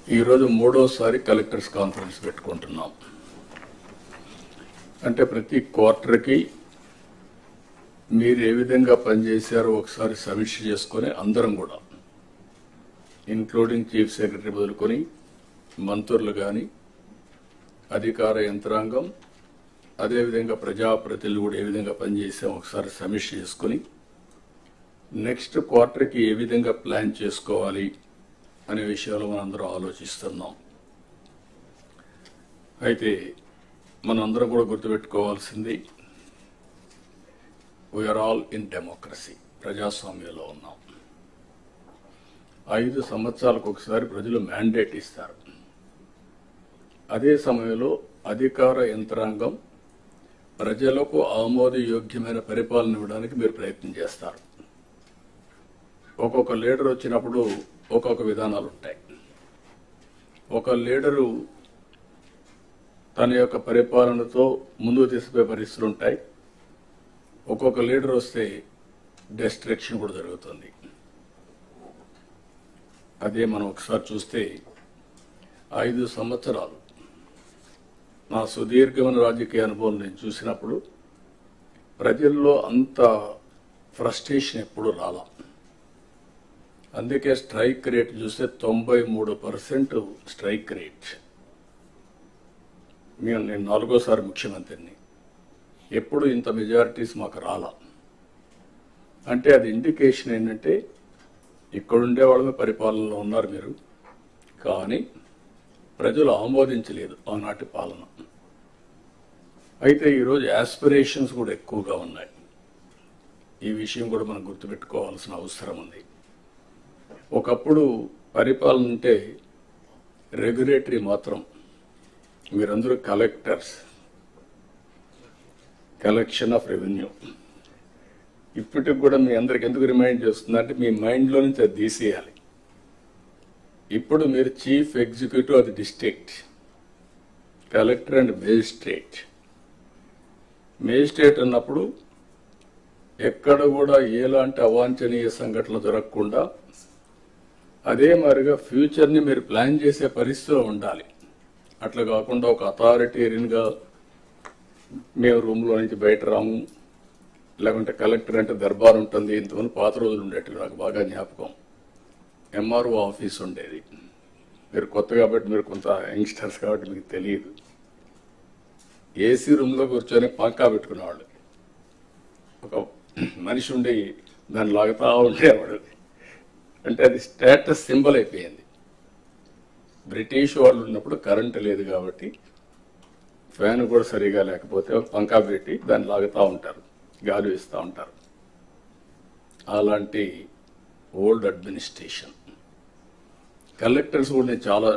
ఈరోజు మూడోసారి collectors conference పెట్టుకుంటున్నాం. అంటే ప్రతి క్వార్టర్కి మీరు ఏ విధంగా పనిచేశారో ఒకసారి సమీక్ష చేసుకొని అందరం కూడా ఇంక్లూడింగ్ చీఫ్ సెక్రటరీ మొదలుకొని మంత్రులు కానీ అధికార యంత్రాంగం అదేవిధంగా ప్రజాప్రతినిధులు కూడా ఏ విధంగా పనిచేసాం ఒకసారి సమీక్ష చేసుకొని నెక్స్ట్ క్వార్టర్కి ఏ విధంగా ప్లాన్ చేసుకోవాలి అనే విషయాలు మనందరం ఆలోచిస్తున్నాం. అయితే మనందరం కూడా గుర్తుపెట్టుకోవాల్సింది వీఆర్ ఆల్ ఇన్ డెమోక్రసీ, ప్రజాస్వామ్యంలో ఉన్నాం. 5 సంవత్సరాలకు ఒకసారి ప్రజలు మ్యాండేట్ ఇస్తారు. అదే సమయంలో అధికార యంత్రాంగం ప్రజలకు ఆమోదయోగ్యమైన పరిపాలన ఇవ్వడానికి మీరు ప్రయత్నం చేస్తారు. ఒక్కొక్క లీడర్ వచ్చినప్పుడు ఒక్కొక్క విధానాలు ఉంటాయి. ఒక లీడరు తన యొక్క పరిపాలనతో ముందుకు తీసుకుపోయే పరిస్థితులు ఉంటాయి. ఒక్కొక్క లీడర్ వస్తే డిస్ట్రక్షన్ కూడా జరుగుతుంది. అదే మనం ఒకసారి చూస్తే 5 సంవత్సరాలు నా సుదీర్ఘమైన రాజకీయ అనుభవం నేను చూసినప్పుడు ప్రజల్లో అంత ఫ్రస్ట్రేషన్ ఎప్పుడు రాలా. అందుకే స్ట్రైక్ రేట్ చూస్తే 93% స్ట్రైక్ రేట్. నేను 4వ ముఖ్యమంత్రిని, ఎప్పుడు ఇంత మెజారిటీస్ మాకు రాలా. అంటే అది ఇండికేషన్ ఏంటంటే ఇక్కడుండే వాళ్ళమే పరిపాలనలో ఉన్నారు మీరు, కానీ ప్రజలు ఆమోదించలేదు ఆనాటి పాలన. అయితే ఈరోజు యాస్పిరేషన్స్ కూడా ఎక్కువగా ఉన్నాయి. ఈ విషయం కూడా మనం గుర్తుపెట్టుకోవాల్సిన అవసరం ఉంది. ఒకప్పుడు పరిపాలన అంటే రెగ్యులేటరీ మాత్రం, మీరందరూ కలెక్టర్స్, కలెక్షన్ ఆఫ్ రెవెన్యూ. ఇప్పటికి కూడా మీ అందరికి ఎందుకు రిమైండ్ చేస్తుందంటే మీ మైండ్లో నుంచి అది తీసేయాలి. ఇప్పుడు మీరు చీఫ్ ఎగ్జిక్యూటివ్ అది district, collector and magistrate. Magistrate అన్నప్పుడు ఎక్కడ కూడా ఎలాంటి అవాంఛనీయ సంఘటనలు జరగకుండా అదే మాదిరిగా ఫ్యూచర్ని మీరు ప్లాన్ చేసే పరిస్థితిలో ఉండాలి. అట్లా కాకుండా ఒక అథారిటేరియన్గా మేము రూమ్లో నుంచి బయట రాము, లేకుంటే కలెక్టర్ అంటే దర్బార్ ఉంటుంది. ఇంతమంది పాత రోజులు ఉండేవి, నాకు బాగా జ్ఞాపకం. ఎంఆర్ఓ ఆఫీస్ ఉండేది. మీరు కొత్త కాబట్టి, మీరు కొంత యంగ్స్టర్స్ కాబట్టి మీకు తెలియదు. ఏసీ రూమ్లో కూర్చొని పంకా పెట్టుకునేవాళ్ళు. ఒక మనిషి ఉండి దాన్ని లాగుతా ఉండేవాడు. అంటే అది స్టేటస్ సింబల్ అయిపోయింది. బ్రిటిష్ వాళ్ళు ఉన్నప్పుడు కరెంటు లేదు కాబట్టి ఫ్యాన్ కూడా సరిగా లేకపోతే పంకా పెట్టి దాన్ని లాగుతూ ఉంటారు, గాలి ఇస్తూ ఉంటారు. అలాంటి ఓల్డ్ అడ్మినిస్ట్రేషన్. కలెక్టర్స్ కూడా నేను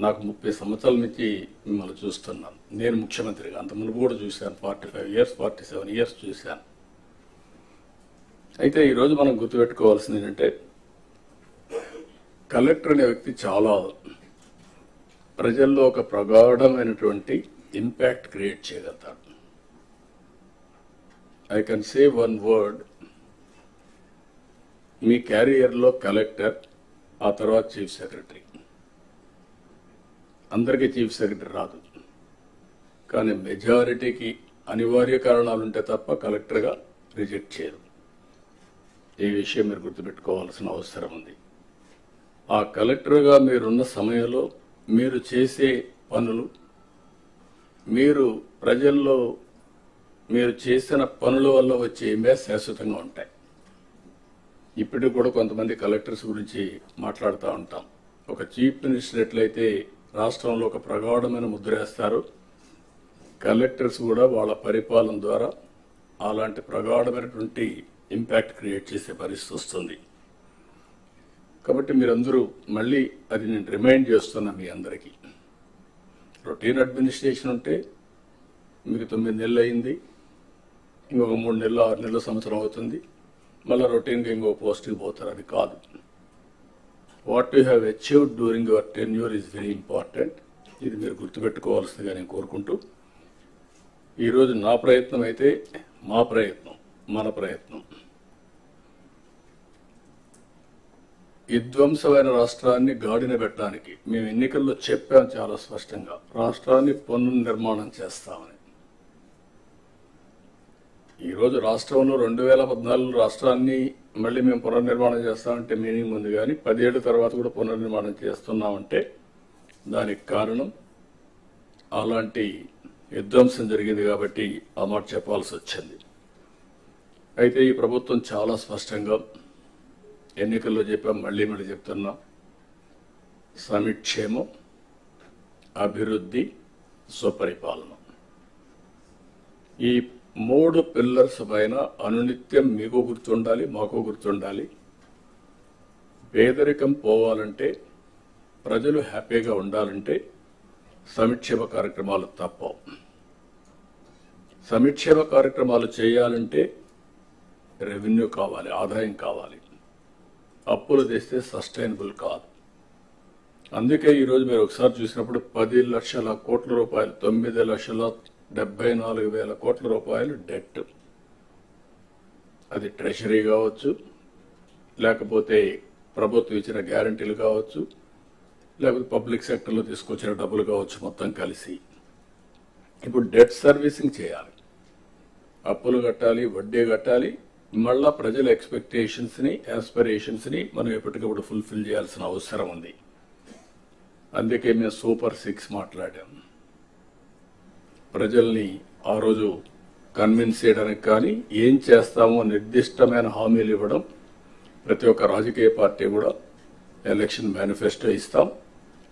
నాకు 30 సంవత్సరాల నుంచి మిమ్మల్ని చూస్తున్నాను. నేను ముఖ్యమంత్రిగా అంత మునుపు కూడా చూశాను. 45 ఇయర్స్ 47 ఇయర్స్ చూశాను. అయితే ఈరోజు మనం గుర్తుపెట్టుకోవాల్సింది ఏంటంటే కలెక్టర్ అనే వ్యక్తి చాలా ప్రజల్లో ఒక ప్రగాఢమైనటువంటి ఇంపాక్ట్ క్రియేట్ చేయగలుగుతాడు. I can say one word, మీ క్యారియర్లో కలెక్టర్, ఆ తర్వాత చీఫ్ సెక్రటరీ. అందరికీ చీఫ్ సెక్రటరీ రాదు, కానీ మెజారిటీకి అనివార్య కారణాలు ఉంటే తప్ప కలెక్టర్గా రిజెక్ట్ చేయరు. ఈ విషయం మీరు గుర్తుపెట్టుకోవాల్సిన అవసరం ఉంది. ఆ కలెక్టర్గా మీరున్న సమయంలో మీరు చేసే పనులు, మీరు ప్రజల్లో మీరు చేసిన పనుల వల్ల వచ్చే ఇంపాక్ట్ శాశ్వతంగా ఉంటాయి. ఇప్పటికి కూడా కొంతమంది కలెక్టర్స్ గురించి మాట్లాడుతూ ఉంటాం. ఒక చీఫ్ మినిస్టర్ ఎట్లయితే రాష్ట్రంలో ఒక ప్రగాఢమైన ముద్ర వేస్తారు, కలెక్టర్స్ కూడా వాళ్ళ పరిపాలన ద్వారా అలాంటి ప్రగాఢమైనటువంటి ఇంపాక్ట్ క్రియేట్ చేసే పరిస్థితి వస్తుంది. కాబట్టి మీరందరూ మళ్ళీ అది నేను రిమైండ్ చేస్తున్నా మీ అందరికీ. రొటీన్ అడ్మినిస్ట్రేషన్ ఉంటే మీకు 9 నెలలు అయింది, ఇంకొక 3 నెలలు 6 నెలలు సంవత్సరం అవుతుంది, మళ్ళీ రొటీన్గా ఇంకో పోస్ట్కి పోతారు. అది కాదు. What you have achieved during your tenure is very important. ఇది మీరు గుర్తుపెట్టుకోవాల్సిందిగా నేను కోరుకుంటూ, ఈరోజు నా ప్రయత్నం అయితే మా ప్రయత్నం, మన ప్రయత్నం విధ్వంసమైన రాష్ట్రాన్ని గాడిన పెట్టడానికి మేము ఎన్నికల్లో చెప్పాం చాలా స్పష్టంగా, రాష్ట్రాన్ని పునర్నిర్మాణం చేస్తామని. ఈరోజు రాష్ట్రంలో 2014 రాష్ట్రాన్ని మళ్ళీ మేము పునర్నిర్మాణం చేస్తామంటే మీనింగ్ ఉంది, కానీ 10 ఏళ్ల తర్వాత కూడా పునర్నిర్మాణం చేస్తున్నామంటే దానికి కారణం అలాంటి విధ్వంసం జరిగింది కాబట్టి ఆ మాట చెప్పాల్సి వచ్చింది. అయితే ఈ ప్రభుత్వం చాలా స్పష్టంగా ఎన్నికల్లో చెప్పాం, మళ్ళీ చెప్తున్నాం, సంక్షేమం, అభివృద్ధి, సుపరిపాలన, ఈ 3 పిల్లర్స్ పైన అనునిత్యం మీకు గుర్తుండాలి, మాకు గుర్తుండాలి. పేదరికం పోవాలంటే, ప్రజలు హ్యాపీగా ఉండాలంటే సంక్షేమ కార్యక్రమాలు తప్పవు. సంక్షేమ కార్యక్రమాలు చేయాలంటే రెవెన్యూ కావాలి, ఆదాయం కావాలి. అప్పులు తెస్తే సస్టైనబుల్ కాదు. అందుకే ఈరోజు మీరు ఒకసారి చూసినప్పుడు 10 లక్షల కోట్ల రూపాయలు, 9,74,000 కోట్ల రూపాయలు డెట్. అది ట్రెషరీ కావచ్చు, లేకపోతే ప్రభుత్వం ఇచ్చిన గ్యారంటీలు కావచ్చు, లేకపోతే పబ్లిక్ సెక్టర్లో తీసుకొచ్చిన డబ్బులు కావచ్చు, మొత్తం కలిసి ఇప్పుడు డెట్ సర్వీసింగ్ చేయాలి, అప్పులు కట్టాలి, వడ్డీ కట్టాలి. మళ్ళా ప్రజల ఎక్స్పెక్టేషన్స్ ని, ఆస్పిరేషన్స్ ని మనం ఎప్పటికప్పుడు ఫుల్ఫిల్ చేయాల్సిన అవసరం ఉంది. అందుకే మేము సూపర్ 6 మాట్లాడాం. ప్రజల్ని ఆ రోజు కన్విన్స్ చేయడానికి కానీ, ఏం చేస్తామో నిర్దిష్టమైన హామీలు ఇవ్వడం. ప్రతి ఒక్క రాజకీయ పార్టీ కూడా ఎలక్షన్ మేనిఫెస్టో ఇస్తాం,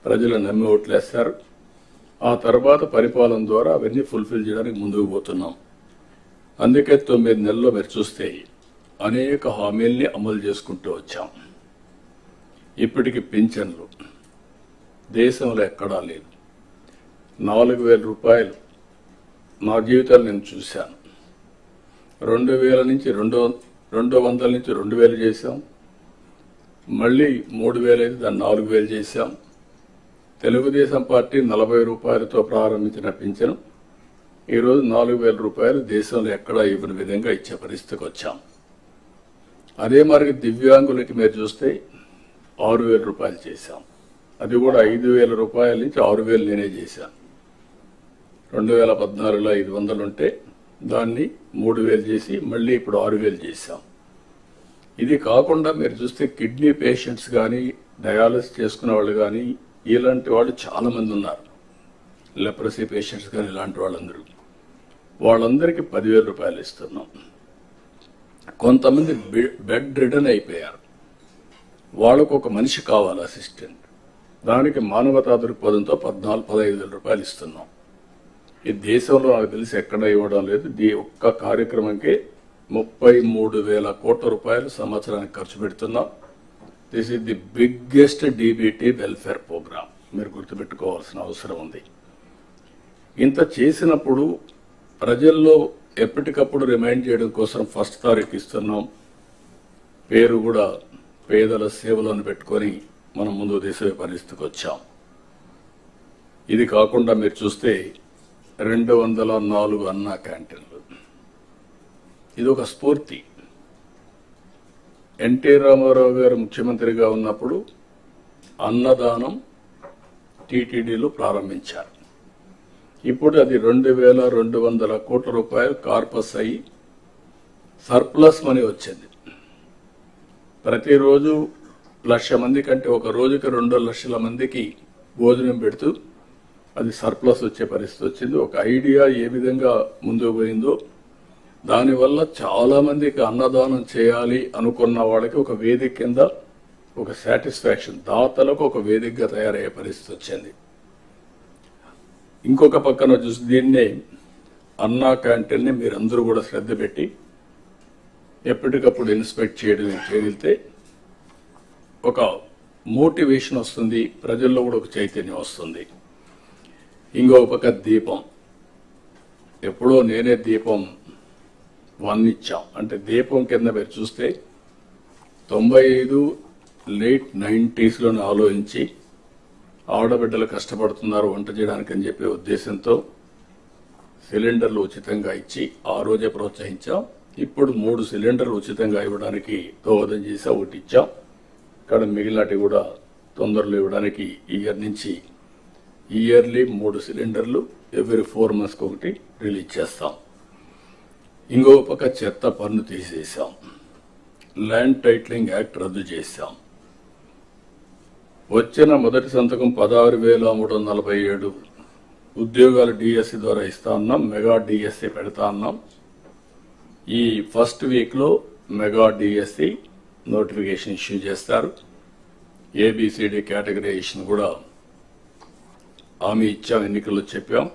ప్రజలు నమ్మి ఓట్లేస్తారు. ఆ తర్వాత పరిపాలన ద్వారా అవన్నీ ఫుల్ఫిల్ చేయడానికి ముందుకు పోతున్నాం. అందుకే 9 నెలల్లో మీరు చూస్తే అనేక హామీల్ని అమలు చేసుకుంటూ వచ్చాం. ఇప్పటికి పింఛన్లు దేశంలో ఎక్కడా లేదు. 4,000 రూపాయలు నా జీవితాలు నేను చూశాను. 2,000 నుంచి 200 నుంచి 2,000 చేశాం. మళ్ళీ 3,000 అయితే దాన్ని 4,000 చేశాం. తెలుగుదేశం పార్టీ 40 రూపాయలతో ప్రారంభించిన పింఛను ఈరోజు 4,000 రూపాయలు దేశంలో ఎక్కడా ఇవ్వని విధంగా ఇచ్చే పరిస్థితికి వచ్చాం. అదే మరి దివ్యాంగులకి మీరు చూస్తే 6,000 రూపాయలు చేశాం. అది కూడా 5,000 రూపాయల నుంచి 6,000 నేనే చేశాను. 2014లో 500 ఉంటే దాన్ని 3,000 చేసి మళ్ళీ ఇప్పుడు 6,000 చేశాం. ఇది కాకుండా మీరు చూస్తే కిడ్నీ పేషెంట్స్ కానీ, డయాలసిస్ చేసుకునే వాళ్ళు కానీ, ఇలాంటి వాళ్ళు చాలా మంది ఉన్నారు. లెప్రసీ పేషెంట్స్ కానీ ఇలాంటి వాళ్ళందరికీ 10,000 రూపాయలు ఇస్తున్నాం. కొంతమంది బెడ్ రిడన్ అయిపోయారు, వాళ్ళకు ఒక మనిషి కావాలి అసిస్టెంట్. దానికి మానవతా దృక్పథంతో 14-15,000 రూపాయలు ఇస్తున్నాం. ఈ దేశంలో నాకు తెలిసి ఎక్కడ ఇవ్వడం లేదు. ఈ ఒక్క కార్యక్రమంకే 33,000 కోట్ల రూపాయలు సంవత్సరానికి ఖర్చు పెడుతున్నాం. This is the biggest DBT welfare programme. మీరు గుర్తుపెట్టుకోవాల్సిన అవసరం ఉంది. ఇంత చేసినప్పుడు ప్రజల్లో ఎప్పటికప్పుడు రిమైండ్ చేయడం కోసం 1 తారీఖు ఇస్తున్నాం. పేరు కూడా పేదల సేవలను పెట్టుకొని మనం ముందు తీసే పరిస్థితికి వచ్చాం. ఇది కాకుండా మీరు చూస్తే 204 అన్నా క్యాంటీన్లు. ఇది ఒక స్ఫూర్తి. ఎన్టీ రామారావు గారు ముఖ్యమంత్రిగా ఉన్నప్పుడు అన్నదానం టీటీడీలో ప్రారంభించారు. ఇప్పుడు అది 2,200 కోట్ల రూపాయలు కార్పస్ అయ్యి సర్ప్లస్ మనీ వచ్చింది. ప్రతిరోజు 1,00,000 మంది కంటే ఒక రోజుకి 2 లక్షల మందికి భోజనం పెడుతూ అది సర్ప్లస్ వచ్చే పరిస్థితి వచ్చింది. ఒక ఐడియా ఏ విధంగా ముందుకు పోయిందో, దానివల్ల చాలా మందికి అన్నదానం చేయాలి అనుకున్న వాళ్ళకి ఒక వేదిక కింద ఒక సాటిస్ఫాక్షన్, దాతలకు ఒక వేదికగా తయారయ్యే పరిస్థితి వచ్చింది. ఇంకొక పక్కన చూసి దీన్నే అన్నా క్యాంటీన్ని మీరందరూ కూడా శ్రద్ధ పెట్టి ఎప్పటికప్పుడు ఇన్స్పెక్ట్ చేయగలిగితే ఒక మోటివేషన్ వస్తుంది, ప్రజల్లో కూడా ఒక చైతన్యం వస్తుంది. ఇంకొక పక్క దీపం, ఎప్పుడో నేనే దీపం 1 ఇచ్చాం. అంటే దీపం కింద మీరు చూస్తే 95 లేట్ 90s ఆలోచించి ఆడబిడ్డలు కష్టపడుతున్నారు వంట చేయడానికి అని చెప్పే ఉద్దేశంతో సిలిండర్లు ఉచితంగా ఇచ్చి ఆ రోజే ప్రోత్సహించాం. ఇప్పుడు 3 సిలిండర్లు ఉచితంగా ఇవ్వడానికి దోహదం చేసి ఒకటి ఇచ్చాం. కానీ మిగిలినటి కూడా తొందరలో ఇవ్వడానికి ఇయర్ నుంచి ఇయర్లీ 3 సిలిండర్లు ఎవ్రీ 4 months ఒకటి రిలీజ్ చేస్తాం. ఇంకో పక్క చెత్త పన్ను తీసేసాం. ల్యాండ్ టైటిలింగ్ యాక్ట్ రద్దు చేశాం. వచ్చిన మొదటి సంతకం 16,347 ఉద్యోగాలు డిఎస్సి ద్వారా ఇస్తా ఉన్నాం. మెగా డిఎస్సి పెడతా ఉన్నాం. ఈ ఫస్ట్ వీక్లో మెగా డిఎస్సి నోటిఫికేషన్ ఇష్యూ చేస్తారు. ఏబిసిడి కేటగరైజేషన్ కూడా హామీ ఇచ్చాం, ఎన్నికల్లో చెప్పాం.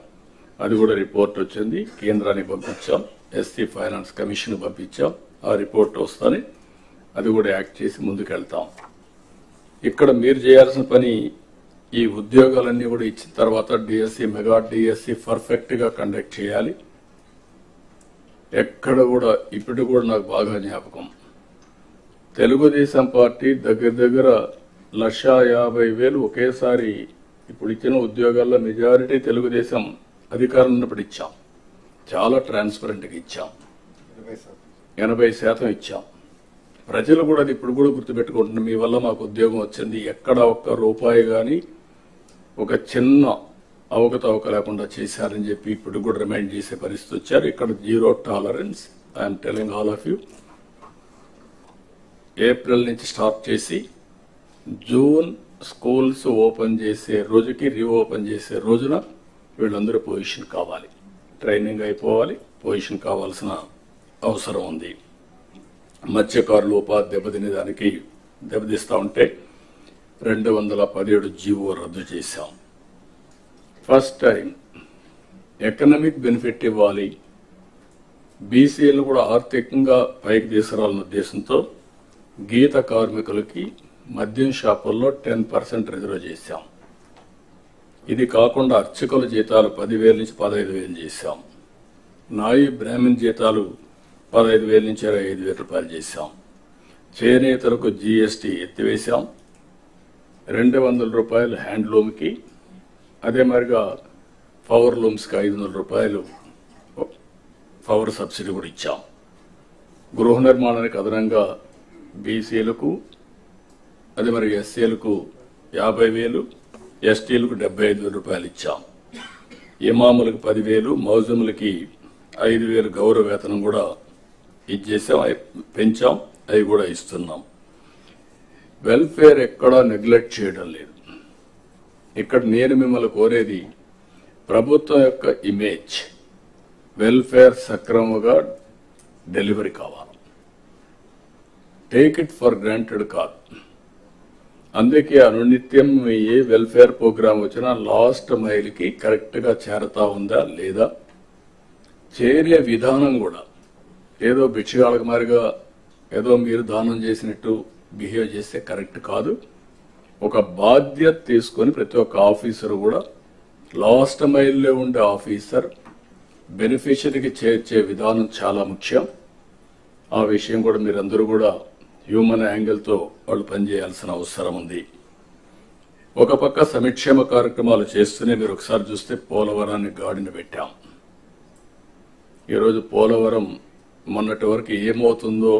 అది కూడా రిపోర్ట్ వచ్చింది, కేంద్రానికి పంపించాం. ఎస్సీ ఫైనాన్స్ కమిషన్ పంపించాం. ఆ రిపోర్ట్ వస్తానే అది కూడా యాక్ట్ చేసి ముందుకెళ్తాం. ఇక్కడ మీరు చేయాల్సిన పని ఈ ఉద్యోగాలన్నీ కూడా ఇచ్చిన తర్వాత డిఎస్సి మెగా డిఎస్సి పర్ఫెక్ట్ గా కండక్ట్ చేయాలి. ఎక్కడ కూడా ఇప్పుడు కూడా నాకు బాగా జ్ఞాపకం, తెలుగుదేశం పార్టీ దగ్గర 1,50,000 ఒకేసారి ఇప్పుడు ఇచ్చిన ఉద్యోగాల్లో మెజారిటీ తెలుగుదేశం అధికారం ఉన్నప్పుడు ఇచ్చాం. చాలా ట్రాన్స్పరెంట్గా ఇచ్చాం. 80% ఇచ్చాం. ప్రజలు కూడా అది ఇప్పుడు కూడా గుర్తుపెట్టుకుంటున్నారు. మీ వల్ల మాకు ఉద్యోగం వచ్చింది, ఎక్కడ ఒక్క రూపాయి కానీ ఒక చిన్న అవకతవక లేకుండా చేశారని చెప్పి ఇప్పుడు కూడా రిమైండ్ చేసే పరిస్థితి వచ్చారు. ఇక్కడ 0 tolerance. I'm telling all of you. April నుంచి స్టార్ట్ చేసి జూన్ స్కూల్స్ ఓపెన్ చేసే రోజుకి రీఓపెన్ చేసే రోజున వీళ్ళందరూ పొజిషన్ కావాలి, ట్రైనింగ్ అయిపోవాలి, పొజిషన్ కావాల్సిన అవసరం ఉంది. మత్స్యకారులు ఉపాధి దెబ్బతినేదానికి దెబ్బతీస్తా ఉంటే 217 జీవో రద్దు చేశాం. ఫస్ట్ టైం ఎకనామిక్ బెనిఫిట్ ఇవ్వాలి, బీసీలు కూడా ఆర్థికంగా పైకి తీసుకురావాలన్న ఉద్దేశంతో గీత కార్మికులకి మద్యం షాపుల్లో 10% రిజర్వ్ చేశాం. ఇది కాకుండా అర్చకుల జీతాలు 10,000 నుంచి 15,000 చేశాం. నాయి బ్రాహ్మణ్ జీతాలు 15,000 నుంచి 25,000 రూపాయలు చేశాం. చేనేతలకు జీఎస్టీ ఎత్తివేశాం. 200 రూపాయలు హ్యాండ్లూమ్కి, అదే మరిగా పవర్ లూమ్స్కి 500 రూపాయలు పవర్ సబ్సిడీ కూడా ఇచ్చాం. గృహ నిర్మాణానికి అదనంగా బీసీలకు, అదే మరి ఎస్సీలకు 50,000, ఎస్టీలకు 75,000 రూపాయలు ఇచ్చాం. ఇమాములకు 10,000, మౌజములకి 5,000 గౌరవ వేతనం కూడా ఇచ్చేసాం, పెంచాం. అవి కూడా ఇస్తున్నాం. వెల్ఫేర్ ఎక్కడా నెగ్లెక్ట్ చేయడం లేదు. ఇక్కడ నేను మిమ్మల్ని కోరేది ప్రభుత్వం యొక్క ఇమేజ్, వెల్ఫేర్ సక్రమంగా డెలివరీ కావాలి. టేక్ ఇట్ ఫర్ గ్రాంటెడ్ కాదు. అందుకే అనునిత్యం ఏ వెల్ఫేర్ ప్రోగ్రామ్ వచ్చినా లాస్ట్ మైల్కి కరెక్ట్ గా చేరతా ఉందా లేదా, చేరే విధానం కూడా ఏదో భిక్షగాళ్ళకి మారిగా ఏదో మీరు దానం చేసినట్టు బిహేవ్ చేస్తే కరెక్ట్ కాదు. ఒక బాధ్యత తీసుకొని ప్రతి ఒక్క ఆఫీసర్ కూడా లాస్ట్ మైల్లో ఉండే ఆఫీసర్ బెనిఫిషరీకి చేర్చే విధానం చాలా ముఖ్యం. ఆ విషయం కూడా మీరందరూ కూడా హ్యూమన్ యాంగిల్తో వాళ్ళు పనిచేయాల్సిన అవసరం ఉంది. ఒక పక్క సంక్షేమ కార్యక్రమాలు చేస్తూనే మీరు ఒకసారి చూస్తే పోలవరాన్ని గాడిన పెట్టాం. ఈరోజు పోలవరం మొన్నటి వరకు ఏమవుతుందో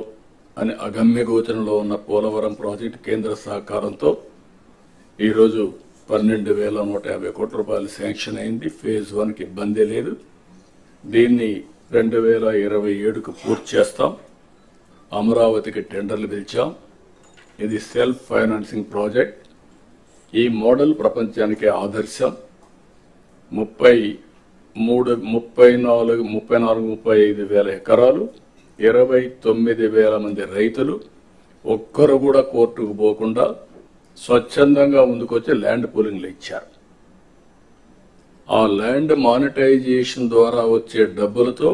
అని అగమ్య గోచరంలో ఉన్న పోలవరం ప్రాజెక్టు కేంద్ర సహకారంతో ఈరోజు 12,150 కోట్ల రూపాయలు శాంక్షన్ అయింది. ఫేజ్ 1కి ఇబ్బంది లేదు. దీన్ని 2027కు పూర్తి చేస్తాం. అమరావతికి టెండర్లు పిలిచాం. ఇది సెల్ఫ్ ఫైనాన్సింగ్ ప్రాజెక్ట్. ఈ మోడల్ ప్రపంచానికి ఆదర్శం. 34-35 వేల ఎకరాలు, 29,000 మంది రైతులు, ఒక్కరు కూడా కోర్టుకు పోకుండా స్వచ్ఛందంగా ముందుకొచ్చి ల్యాండ్ పూలింగ్లు ఇచ్చారు. ఆ ల్యాండ్ మానిటైజేషన్ ద్వారా వచ్చే డబ్బులతో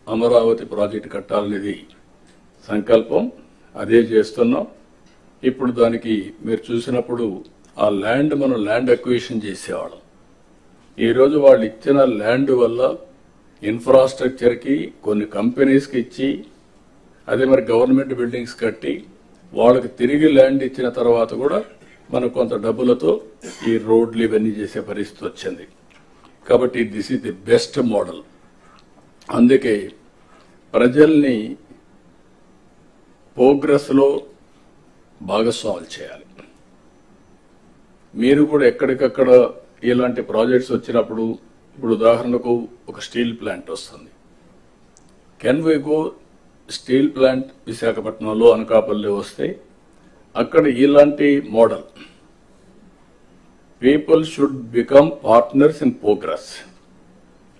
అమరావతి ప్రాజెక్టు కట్టాలనేది సంకల్పం. అదే చేస్తున్నాం. ఇప్పుడు దానికి మీరు చూసినప్పుడు ఆ ల్యాండ్ మనం ల్యాండ్ అక్విజిషన్ చేసేవాళ్ళం. ఈరోజు వాళ్ళు ఇచ్చిన ల్యాండ్ వల్ల ఇన్ఫ్రాస్ట్రక్చర్కి కొన్ని కంపెనీస్కి ఇచ్చి, అదే మరి గవర్నమెంట్ బిల్డింగ్స్ కట్టి వాళ్ళకి తిరిగి ల్యాండ్ ఇచ్చిన తర్వాత కూడా మనకు కొంత డబ్బులతో ఈ రోడ్లు ఇవన్నీ చేసే పరిస్థితి వచ్చింది. కాబట్టి this is the best model. అందుకే ప్రజల్ని ప్రోగ్రెస్లో భాగస్వాములు చేయాలి. మీరు కూడా ఎక్కడికక్కడ ఇలాంటి ప్రాజెక్ట్స్ వచ్చినప్పుడు, ఇప్పుడు ఉదాహరణకు ఒక స్టీల్ ప్లాంట్ వస్తుంది. Can we go steel plant విశాఖపట్నంలో అనకాపల్లి వస్తే అక్కడ ఇలాంటి model people should become partners in progress.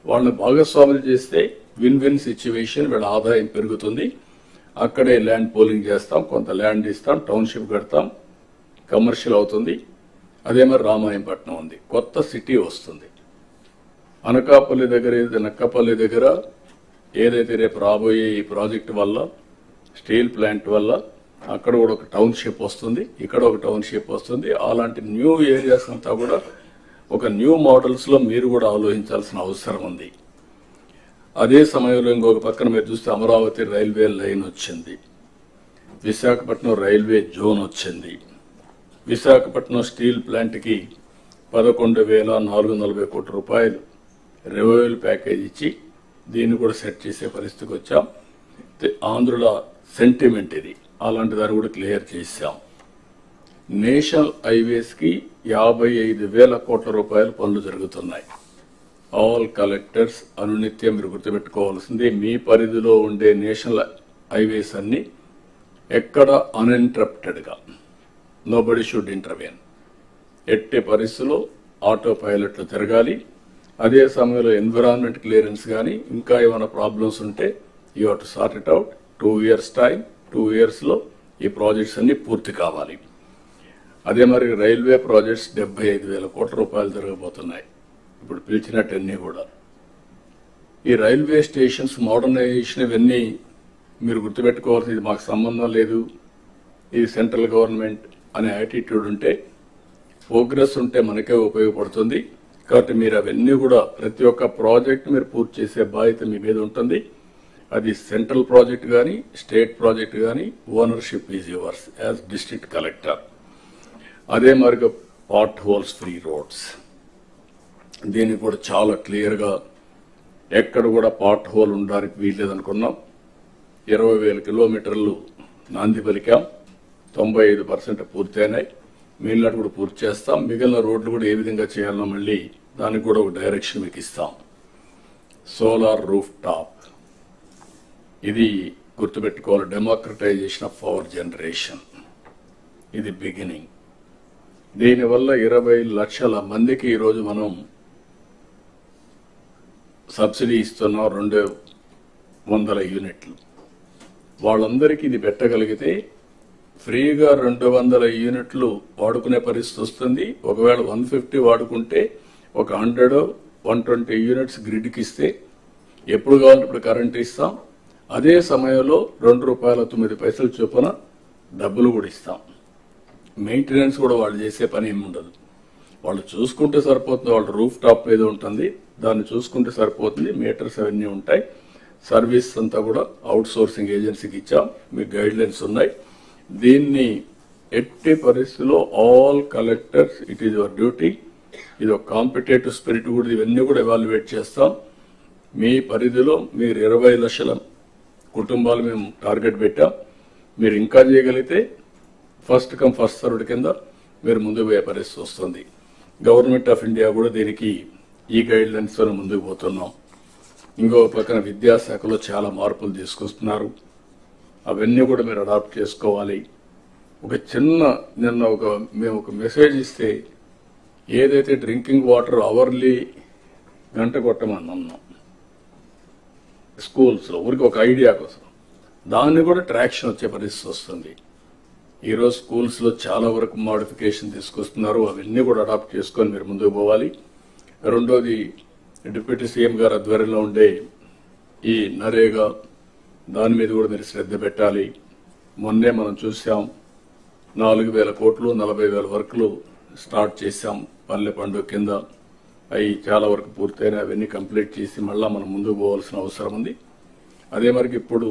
వాళ్ళని భాగస్వాములు చేస్తే విన్ విన్ సిచ్యువేషన్, వీళ్ళ ఆదాయం పెరుగుతుంది. అక్కడే ల్యాండ్ పోలింగ్ చేస్తాం, కొంత ల్యాండ్ ఇస్తాం, టౌన్షిప్ కడతాం, కమర్షియల్ అవుతుంది. అదే మరి రామాయంపట్నం ఉంది, కొత్త సిటీ వస్తుంది. అనకాపల్లి దగ్గర, నక్కపల్లి దగ్గర ఏదైతే రేపు రాబోయే ఈ ప్రాజెక్టు వల్ల, స్టీల్ ప్లాంట్ వల్ల అక్కడ కూడా ఒక టౌన్షిప్ వస్తుంది, ఇక్కడ ఒక టౌన్షిప్ వస్తుంది. అలాంటి న్యూ ఏరియాస్ అంతా కూడా ఒక న్యూ మోడల్స్ లో మీరు కూడా ఆలోచించాల్సిన అవసరం ఉంది. అదే సమయంలో ఇంకొక పక్కన మీరు చూస్తే అమరావతి రైల్వే లైన్ వచ్చింది, విశాఖపట్నం రైల్వే జోన్ వచ్చింది. విశాఖపట్నం స్టీల్ ప్లాంట్ కి 11,440 కోట్ల రూపాయలు రెవెన్యూ ప్యాకేజ్ ఇచ్చి దీన్ని కూడా సెట్ చేసే పరిస్థితికి వచ్చాం. ఆంధ్రుల సెంటిమెంట్ ఇది, అలాంటి దాన్ని కూడా క్లియర్ చేశాం. నేషనల్ హైవేస్ కి 55,000 కోట్ల రూపాయల పనులు జరుగుతున్నాయి. ఆల్ కలెక్టర్స్ అనునిత్యం మీరు గుర్తుపెట్టుకోవాల్సింది, మీ పరిధిలో ఉండే నేషనల్ హైవేస్ అన్ని ఎక్కడ అన్ఇంటరప్టెడ్ గా, నోబడి షుడ్ ఇంటర్వెన్, ఎట్టి పరిస్థితుల్లో ఆటో పైలట్లు తిరగాలి. అదే సమయంలో ఎన్విరాన్మెంట్ క్లియరెన్స్ కానీ ఇంకా ఏమైనా ప్రాబ్లమ్స్ ఉంటే you have to sort it out. 2 years time, 2 years లో ఈ ప్రాజెక్ట్స్ అన్ని పూర్తి కావాలి. అదే మరి రైల్వే ప్రాజెక్ట్స్ 75,000 కోట్ల రూపాయలు జరగబోతున్నాయి ఇప్పుడు పిలిచినట్టన్నీ కూడా. ఈ రైల్వే స్టేషన్స్ మోడర్నైజేషన్ ఇవన్నీ మీరు గుర్తుపెట్టుకోవాల్సింది, ఇది మాకు సంబంధం లేదు, ఇది సెంట్రల్ గవర్నమెంట్ అనే యాటిట్యూడ్ ఉంటే, ప్రోగ్రెస్ ఉంటే మనకే ఉపయోగపడుతుంది. కాబట్టి మీరు అవన్నీ కూడా ప్రతి ఒక్క ప్రాజెక్ట్ మీరు పూర్తి చేసే బాధ్యత మీ మీద ఉంటుంది. అది సెంట్రల్ ప్రాజెక్ట్ కానీ స్టేట్ ప్రాజెక్ట్ కానీ ownership is yours as district collector. అదే మరి పార్ట్ హోల్స్ ఫ్రీ రోడ్స్, దీన్ని కూడా చాలా క్లియర్గా ఎక్కడ కూడా పార్ట్ హోల్ ఉండడానికి వీల్లేదనుకున్నాం. 20,000 కిలోమీటర్లు నాంది పలికాం, 95% పూర్తయినాయి. మిగిలినట్టు కూడా పూర్తి చేస్తాం. మిగిలిన రోడ్లు కూడా ఏ విధంగా చేయాలనో మళ్ళీ దానికి కూడా ఒక డైరెక్షన్ మీకు ఇస్తాం. సోలార్ రూఫ్ టాప్, ఇది గుర్తుపెట్టుకోవాలి, డెమోక్రటైజేషన్ ఆఫ్ పవర్ జనరేషన్, ఇది బిగినింగ్. దీనివల్ల 20 లక్షల మందికి ఈరోజు మనం సబ్సిడీ ఇస్తున్నాం, 200 యూనిట్లు. వాళ్ళందరికీ ఇది పెట్టగలిగితే ఫ్రీగా 200 యూనిట్లు వాడుకునే పరిస్థితి వస్తుంది. ఒకవేళ 150 వాడుకుంటే ఒక 100-120 యూనిట్స్ గ్రిడ్కి ఇస్తే ఎప్పుడు కావాలంటే ఇప్పుడు కరెంట్ ఇస్తాం. అదే సమయంలో ₹2.09 చొప్పున డబ్బులు కూడా ఇస్తాం. మెయింటెనెన్స్ కూడా వాళ్ళు చేసే పని ఏమి ఉండదు, వాళ్ళు చూసుకుంటే సరిపోతుంది. వాళ్ళ రూఫ్ టాప్ మీద ఉంటుంది, దాన్ని చూసుకుంటే సరిపోతుంది. మీటర్స్ అవన్నీ ఉంటాయి. సర్వీస్ అంతా కూడా అవుట్ సోర్సింగ్ ఏజెన్సీకి ఇచ్చాం. మీకు గైడ్ లైన్స్ ఉన్నాయి. దీన్ని ఎట్టి పరిస్థితిలో all collectors, it is your duty. ఇది ఒక కాంపిటేటివ్ స్పిరిట్ కూడా, ఇవన్నీ కూడా ఎవాల్యుయేట్ చేస్తాం. మీ పరిధిలో మీరు 20 లక్షల కుటుంబాలు మేము టార్గెట్ పెట్టాం. మీరు ఇంకా చేయగలిగితే ఫస్ట్ కమ్ ఫస్ట్ సర్వ్డ్ కింద మీరు ముందుకు పోయే పరిస్థితి వస్తుంది. గవర్నమెంట్ ఆఫ్ ఇండియా కూడా దీనికి ఈ గైడ్ లైన్స్ తో ముందుకు పోతున్నాం. ఇంకో పక్కన విద్యాశాఖలో చాలా మార్పులు తీసుకొస్తున్నారు, అవన్నీ కూడా మీరు అడాప్ట్ చేసుకోవాలి. ఒక చిన్న నిన్న మేము ఒక మెసేజ్ ఇస్తే ఏదైతే డ్రింకింగ్ వాటర్ అవర్లీ గంట కొట్టమన్నాం స్కూల్స్లో, ఊరికి ఒక ఐడియా కోసం, దాన్ని కూడా ట్రాక్షన్ వచ్చే పరిస్థితి వస్తుంది. ఈరోజు స్కూల్స్లో చాలా వరకు మోడిఫికేషన్ తీసుకొస్తున్నారు, అవన్నీ కూడా అడాప్ట్ చేసుకొని మీరు ముందుకు పోవాలి. రెండోది, డిప్యూటీ సీఎం గారు ఆధ్వర్యంలో ఉండే ఈ నరేగా, దాని మీద కూడా మీరు శ్రద్ధ పెట్టాలి. మొన్నే మనం చూసాం 4,000 కోట్లు 40,000 వర్కులు స్టార్ట్ చేశాం పల్లె పండుగ కింద. అవి చాలా వరకు పూర్తయిన, అవన్నీ కంప్లీట్ చేసి మళ్ళా మనం ముందుకు పోవాల్సిన అవసరం ఉంది. అదే మరికి ఇప్పుడు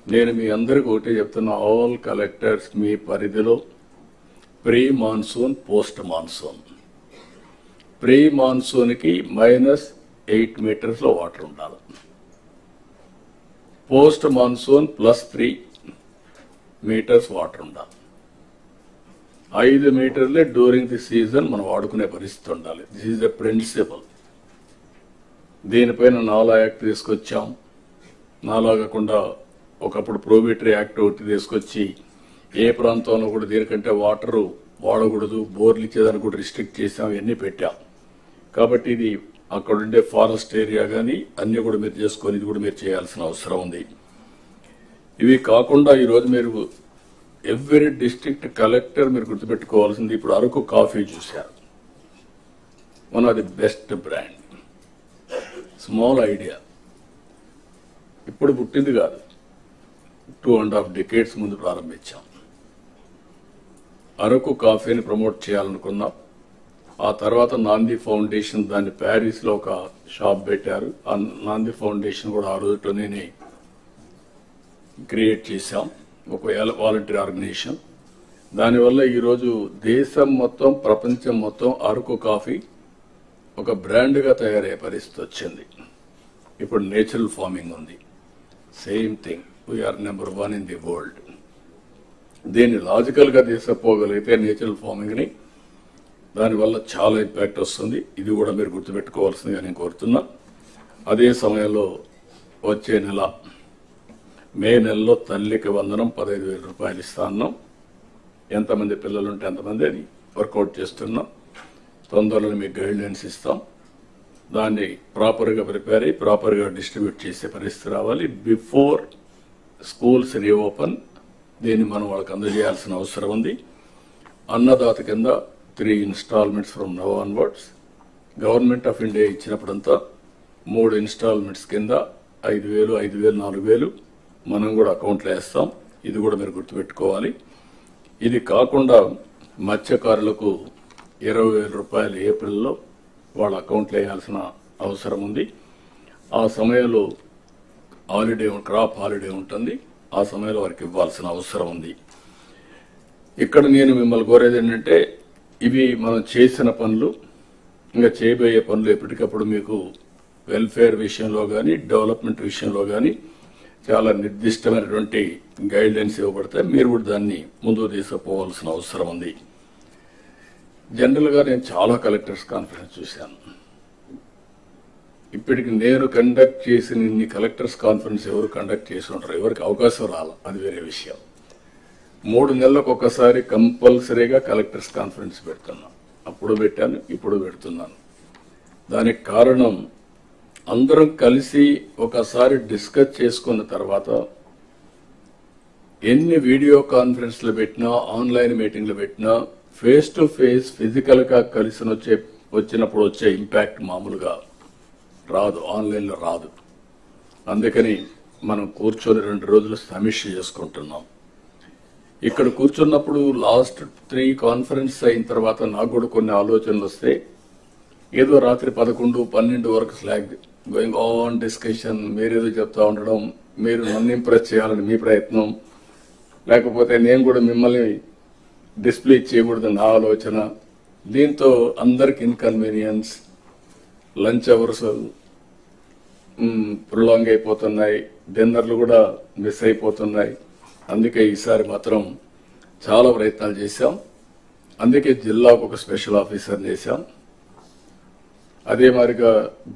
నేను మీ అందరికీ ఒకటే చెప్తున్నా, ఆల్ కలెక్టర్స్ మీ పరిధిలో pre monsoon, post monsoon. Pre monsoon కి -8 మీటర్స్ లో వాటర్ ఉండాలి, పోస్ట్ మాన్సూన్ +3 మీటర్స్ వాటర్ ఉండాలి. 5 మీటర్లే డ్యూరింగ్ ది సీజన్ మనం వాడుకునే పరిస్థితి ఉండాలి. This is a principle. దీనిపైన నాలా యాక్ట్ తీసుకొచ్చాం. నాలా కాకుండా ఒకప్పుడు ప్రోబేటరీ యాక్ట్ ఒకటి తీసుకొచ్చి ఏ ప్రాంతంలో కూడా దీనికంటే వాటర్ వాడకూడదు, బోర్లు ఇచ్చేదాన్ని కూడా రిస్ట్రిక్ట్ చేసాం, ఇవన్నీ పెట్టాం. కాబట్టి ఇది అక్కడ ఉండే ఫారెస్ట్ ఏరియా కానీ అన్ని కూడా మీరు చేసుకొని ఇది కూడా మీరు చేయాల్సిన అవసరం ఉంది. ఇవి కాకుండా ఈరోజు మీరు ఎవ్రీ డిస్ట్రిక్ట్ కలెక్టర్ మీరు గుర్తుపెట్టుకోవాల్సింది, ఇప్పుడు అరకు కాఫీ చూశారు, one of the best brand. Small idea, ఇప్పుడు పుట్టింది కాదు, 2.5 decades ముందు ప్రారంభించాం. అరకు కాఫీని ప్రమోట్ చేయాలనుకున్నాం. ఆ తర్వాత నాంది ఫౌండేషన్ దాన్ని ప్యారిస్లో ఒక షాప్ పెట్టారు. ఆ నాంది ఫౌండేషన్ కూడా ఆ రోజులోనే క్రియేట్ చేశాం, ఒక వాలంటీర్ ఆర్గనైజేషన్. దానివల్ల ఈరోజు దేశం మొత్తం, ప్రపంచం మొత్తం అరకు కాఫీ ఒక బ్రాండ్గా తయారయ్యే పరిస్థితి వచ్చింది. ఇప్పుడు నేచురల్ ఫార్మింగ్ ఉంది, same thing, we're number 1 in the world. దీన్ని లాజికల్గా తీసుకుపోగలిగితే నేచురల్ ఫార్మింగ్ని, దానివల్ల చాలా ఇంపాక్ట్ వస్తుంది. ఇది కూడా మీరు గుర్తుపెట్టుకోవాల్సిందిగా నేను కోరుతున్నా. అదే సమయంలో వచ్చే నెల మే నెలలో తల్లికి వందనం 15,000 రూపాయలు ఇస్తా అన్నాం. ఎంతమంది పిల్లలుంటే ఎంతమంది అది వర్కౌట్ చేస్తున్నాం. తొందరలో మీకు గైడ్లైన్స్ ఇస్తాం. దాన్ని ప్రాపర్గా ప్రిపేర్ అయ్యి ప్రాపర్గా డిస్ట్రిబ్యూట్ చేసే పరిస్థితి రావాలి. బిఫోర్ స్కూల్స్ రీఓపెన్ దీన్ని మనం వాళ్ళకి అందజేయాల్సిన అవసరం ఉంది. అన్నదాత కింద 3 installments from now onwards. Government of India ఇచ్చినప్పుడంతా 3 installments కింద 5,000, 5,000, 4,000 మనం కూడా అకౌంట్లో వేస్తాం. ఇది కూడా మీరు గుర్తుపెట్టుకోవాలి. ఇది కాకుండా మత్స్యకారులకు 20,000 రూపాయలు ఏప్రిల్లో వాళ్ళ అకౌంట్లో వేయాల్సిన అవసరం ఉంది. ఆ సమయంలో క్రాప్ హాలిడే ఉంటుంది, ఆ సమయంలో వారికి ఇవ్వాల్సిన అవసరం ఉంది. ఇక్కడ నేను మిమ్మల్ని కోరేది ఏంటంటే, ఇవి మనం చేసిన పనులు, ఇంకా చేయబోయే పనులు ఎప్పటికప్పుడు మీకు వెల్ఫేర్ విషయంలో కానీ డెవలప్మెంట్ విషయంలో కానీ చాలా నిర్దిష్టమైనటువంటి గైడ్లైన్స్ ఇవ్వబడతాయి. మీరు కూడా దాన్ని ముందుకు తీసుకుపోవాల్సిన అవసరం ఉంది. జనరల్గా నేను చాలా కలెక్టర్స్ కాన్ఫరెన్స్ చూశాను. ఇప్పటికి నేను కండక్ట్ చేసిన ఇన్ని కలెక్టర్స్ కాన్ఫరెన్స్ ఎవరు కండక్ట్ చేసి ఉంటారు, ఎవరికి అవకాశం రాల, అది వేరే విషయం. 3 నెలలకు ఒకసారి కంపల్సరీగా కలెక్టర్స్ కాన్ఫరెన్స్ పెడుతున్నాను. అప్పుడు పెట్టాను, ఇప్పుడు పెడుతున్నాను. దానికి కారణం అందరం కలిసి ఒకసారి డిస్కస్ చేసుకున్న తర్వాత ఎన్ని వీడియో కాన్ఫరెన్స్లు పెట్టినా, ఆన్లైన్ మీటింగ్లు పెట్టినా, ఫేస్ టు ఫేస్ ఫిజికల్ గా కలిసి వచ్చినప్పుడు వచ్చే ఇంపాక్ట్ మామూలుగా రాదు, ఆన్లైన్లో రాదు. అందుకని మనం కూర్చొని 2 రోజులు సమీక్ష చేసుకుంటున్నాం. ఇక్కడ కూర్చున్నప్పుడు లాస్ట్ 3 కాన్ఫరెన్స్ అయిన తర్వాత నాకు కూడా కొన్ని ఆలోచనలు వస్తే, ఏదో రాత్రి 11, 12 వరకు స్లాగ్ గోయింగ్ ఆన్ డిస్కషన్, మీరేదో చెప్తా ఉండడం, మీరు నన్ను ఇంప్రెస్ చేయాలని మీ ప్రయత్నం, లేకపోతే నేను కూడా మిమ్మల్ని డిస్ప్లే చేయకూడదు నా ఆలోచన. దీంతో అందరికి ఇన్కన్వీనియన్స్, లంచ్ అవర్స్ ప్రొలాంగ్ అయిపోతున్నాయి, డిన్నర్లు కూడా మిస్ అయిపోతున్నాయి. అందుకే ఈసారి మాత్రం చాలా ప్రయత్నాలు చేశాం. అందుకే జిల్లాకు ఒక స్పెషల్ ఆఫీసర్ చేశాం. అదే మాదిరిగా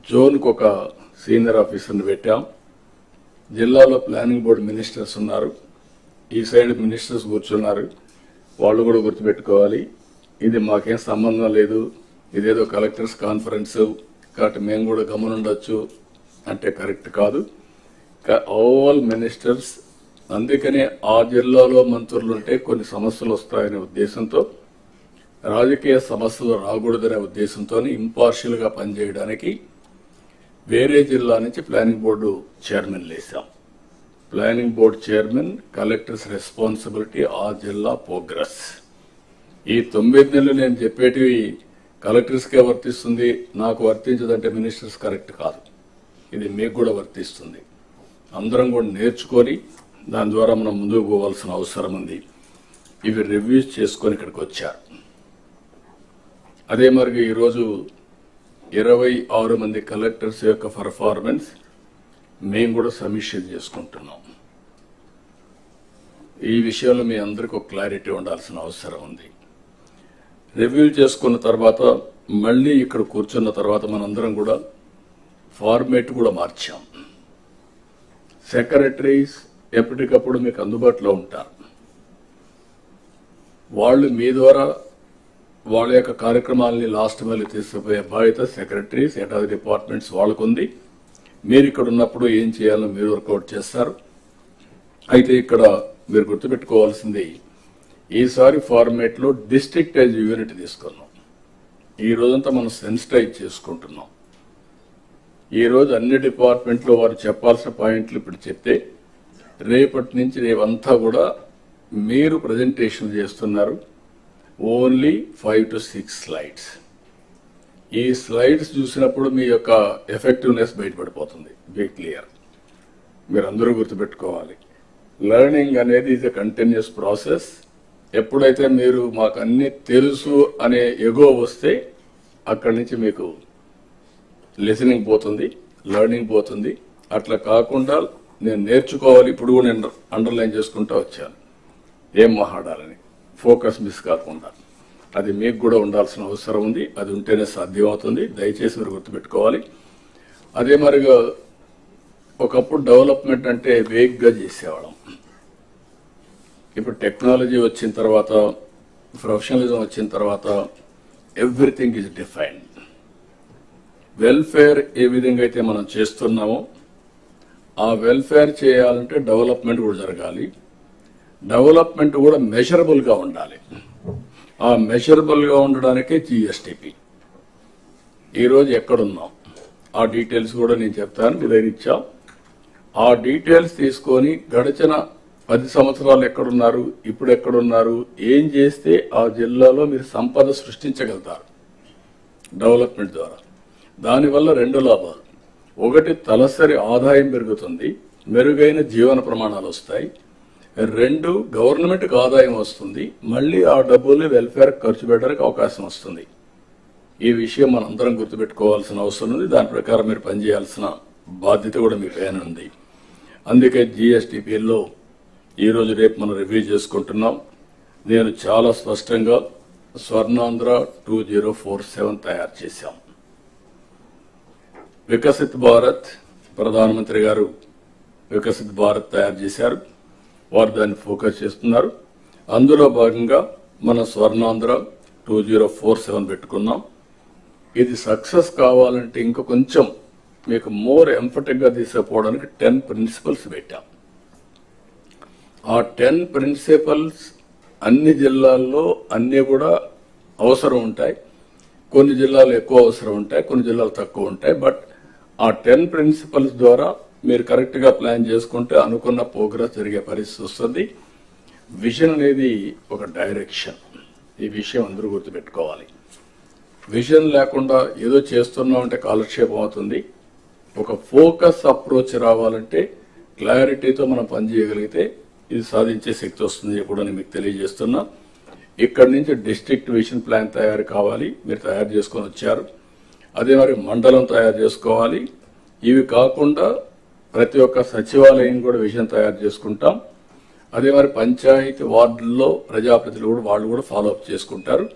జోన్కు ఒక సీనియర్ ఆఫీసర్ని పెట్టాం. జిల్లాలో ప్లానింగ్ బోర్డు మినిస్టర్స్ ఉన్నారు, ఈ సైడ్ మినిస్టర్స్ కూర్చున్నారు. వాళ్ళు కూడా గుర్తుపెట్టుకోవాలి, ఇది మాకేం సంబంధం లేదు, ఇదేదో కలెక్టర్స్ కాన్ఫరెన్స్ కాబట్టి మేము కూడా గమనుండొచ్చు అంటే కరెక్ట్ కాదు. All ministers. అందుకనే ఆ జిల్లాలో మంత్రులుంటే కొన్ని సమస్యలు వస్తాయనే ఉద్దేశంతో, రాజకీయ సమస్యలు రాకూడదనే ఉద్దేశంతో ఇంపార్షియల్ గా పనిచేయడానికి వేరే జిల్లా నుంచి ప్లానింగ్ బోర్డు చైర్మన్ వేశాం. Planning board chairman, collectors responsibility ఆ జిల్లా ప్రోగ్రెస్. ఈ 9 నెలలు నేను చెప్పేటివి కలెక్టర్స్కే వర్తిస్తుంది, నాకు వర్తించదంటే మినిస్టర్స్ కరెక్ట్ కాదు. ఇది మీకు కూడా వర్తిస్తుంది. అందరం కూడా నేర్చుకొని దాని ద్వారా మనం ముందుకు పోవాల్సిన అవసరం ఉంది. ఇవి రివ్యూస్ చేసుకొని ఇక్కడికి వచ్చారు. అదే మరి ఈరోజు 26 మంది కలెక్టర్స్ యొక్క పర్ఫార్మెన్స్ మేము కూడా సమీక్ష చేసుకుంటున్నాం. ఈ విషయంలో మీ అందరికీ ఒక క్లారిటీ ఉండాల్సిన అవసరం ఉంది. రివ్యూ చేసుకున్న తర్వాత మళ్ళీ ఇక్కడ కూర్చున్న తర్వాత మనందరం కూడా ఫార్మేట్ కూడా మార్చాం. సెక్రటరీస్ ఎప్పటికప్పుడు మీకు అందుబాటులో ఉంటారు. వాళ్ళు మీ ద్వారా వాళ్ళ యొక్క కార్యక్రమాలని లాస్ట్ మైల్ తీసుకుపోయే బాధ్యత సెక్రటరీస్, హెడ్ ఆఫ్ డిపార్ట్మెంట్స్ వాళ్ళకుంది. మీరు ఇక్కడ ఉన్నప్పుడు ఏం చేయాలో మీరు వర్కౌట్ చేస్తారు. అయితే ఇక్కడ మీరు గుర్తుపెట్టుకోవాల్సింది, ఈసారి ఫార్మేట్ లో డిస్ట్రిక్ట్ యాజ్ యూనిట్ తీసుకున్నాం. ఈ రోజంతా మనం సెన్సిటైజ్ చేసుకుంటున్నాం. ఈ రోజు అన్ని డిపార్ట్మెంట్లో వారు చెప్పాల్సిన పాయింట్లు ఇప్పుడు చెప్తే, రేపటి నుంచి రేవంతా కూడా మీరు ప్రజెంటేషన్ చేస్తున్నారు. Only 5 to 6 slides. ఈ స్లైడ్స్ చూసినప్పుడు మీ యొక్క ఎఫెక్టివ్నెస్ బయటపడిపోతుంది. Be clear. మీరు అందరూ గుర్తుపెట్టుకోవాలి, లెర్నింగ్ అనేది ఈజ్ ఎ కంటిన్యూస్ ప్రాసెస్. ఎప్పుడైతే మీరు మాకు అన్ని తెలుసు అనే ఎగో వస్తే అక్కడి నుంచి మీకు లిసనింగ్ పోతుంది, లెర్నింగ్ పోతుంది. అట్లా కాకుండా నేను నేర్చుకోవాలి, ఇప్పుడు కూడా నేను అండర్లైన్ చేసుకుంటూ వచ్చాను ఏం మాట్లాడాలని, ఫోకస్ మిస్ కాకుండా. అది మీకు కూడా ఉండాల్సిన అవసరం ఉంది. అది ఉంటేనే సాధ్యమవుతుంది. దయచేసి మీరు గుర్తుపెట్టుకోవాలి. అదే మరిగా ఒకప్పుడు డెవలప్మెంట్ అంటే వేగ్గా చేసేవాళ్ళం. ఇప్పుడు టెక్నాలజీ వచ్చిన తర్వాత, ప్రొఫెషనలిజం వచ్చిన తర్వాత ఎవ్రీథింగ్ ఈజ్ డిఫైన్డ్. వెల్ఫేర్ ఏ విధంగా అయితే మనం చేస్తున్నామో ఆ వెల్ఫేర్ చేయాలంటే డెవలప్మెంట్ కూడా జరగాలి. డెవలప్మెంట్ కూడా మెజరబుల్ గా ఉండాలి. ఆ మెజరబుల్ గా ఉండడానికే జిఎస్టిపి. ఈరోజు ఎక్కడున్నాం ఆ డీటెయిల్స్ కూడా నేను చెప్తాను. మీ దగ్గర ఇచ్చాం. ఆ డీటెయిల్స్ తీసుకొని గడిచిన 10 సంవత్సరాలు ఎక్కడున్నారు, ఇప్పుడు ఎక్కడున్నారు, ఏం చేస్తే ఆ జిల్లాలో మీరు సంపద సృష్టించగలుగుతారు డెవలప్మెంట్ ద్వారా. దానివల్ల 2 లాభాలు. ఒకటి, తలసరి ఆదాయం పెరుగుతుంది, మెరుగైన జీవన ప్రమాణాలు వస్తాయి. 2, గవర్నమెంట్కి ఆదాయం వస్తుంది. మళ్ళీ ఆ డబ్బుల్ని వెల్ఫేర్ ఖర్చు పెట్టడానికి అవకాశం వస్తుంది. ఈ విషయం మనందరం గుర్తుపెట్టుకోవాల్సిన అవసరం ఉంది. దాని ప్రకారం మీరు పనిచేయాల్సిన బాధ్యత కూడా మీ పైన ఉంది. అందుకే జిఎస్టిపిలో ఈ రోజు రేపు మనం రివ్యూ చేసుకుంటున్నాం. నేను చాలా స్పష్టంగా స్వర్ణాంధ్ర 2047 తయారు చేశాం. వికసిత్ భారత్, ప్రధానమంత్రి గారు వికసిత్ భారత్ తయారు చేశారు. వారు దాన్ని ఫోకస్ చేస్తున్నారు. అందులో భాగంగా మన స్వర్ణాంధ్ర 2047 పెట్టుకున్నాం. ఇది సక్సెస్ కావాలంటే ఇంకా కొంచెం మీకు మోర్ ఎంఫటిక్ గా తీసుకుపోవడానికి 10 ప్రిన్సిపల్స్ పెట్టాం. ఆ 10 ప్రిన్సిపల్స్ అన్ని జిల్లాల్లో అన్ని కూడా అవసరం ఉంటాయి. కొన్ని జిల్లాలు ఎక్కువ అవసరం ఉంటాయి, కొన్ని జిల్లాలు తక్కువ ఉంటాయి. బట్ ఆ 10 ప్రిన్సిపల్స్ ద్వారా మీరు కరెక్ట్ గా ప్లాన్ చేసుకుంటే అనుకున్న ప్రోగ్రెస్ జరిగే పరిస్థితి వస్తుంది. విజన్ అనేది ఒక డైరెక్షన్. ఈ విషయం అందరూ గుర్తుపెట్టుకోవాలి. విజన్ లేకుండా ఏదో చేస్తున్నామంటే కాలక్షేపం అవుతుంది. ఒక ఫోకస్ అప్రోచ్ రావాలంటే క్లారిటీతో మనం పనిచేయగలిగితే ఇది సాధించే శక్తి వస్తుంది కూడా నేను మీకు తెలియజేస్తున్నా. ఇక్కడి నుంచి డిస్ట్రిక్ట్ విజన్ ప్లాన్ తయారు కావాలి. మీరు తయారు చేసుకొని వచ్చారు. అదే మరి మండలం తయారు చేసుకోవాలి. ఇవి కాకుండా ప్రతి ఒక్క సచివాలయం కూడా విజన్ తయారు చేసుకుంటాం. అదే మరి పంచాయతీ వార్డుల్లో ప్రజాప్రతినిధులు కూడా వాళ్ళు కూడా ఫాలో అప్ చేసుకుంటారు.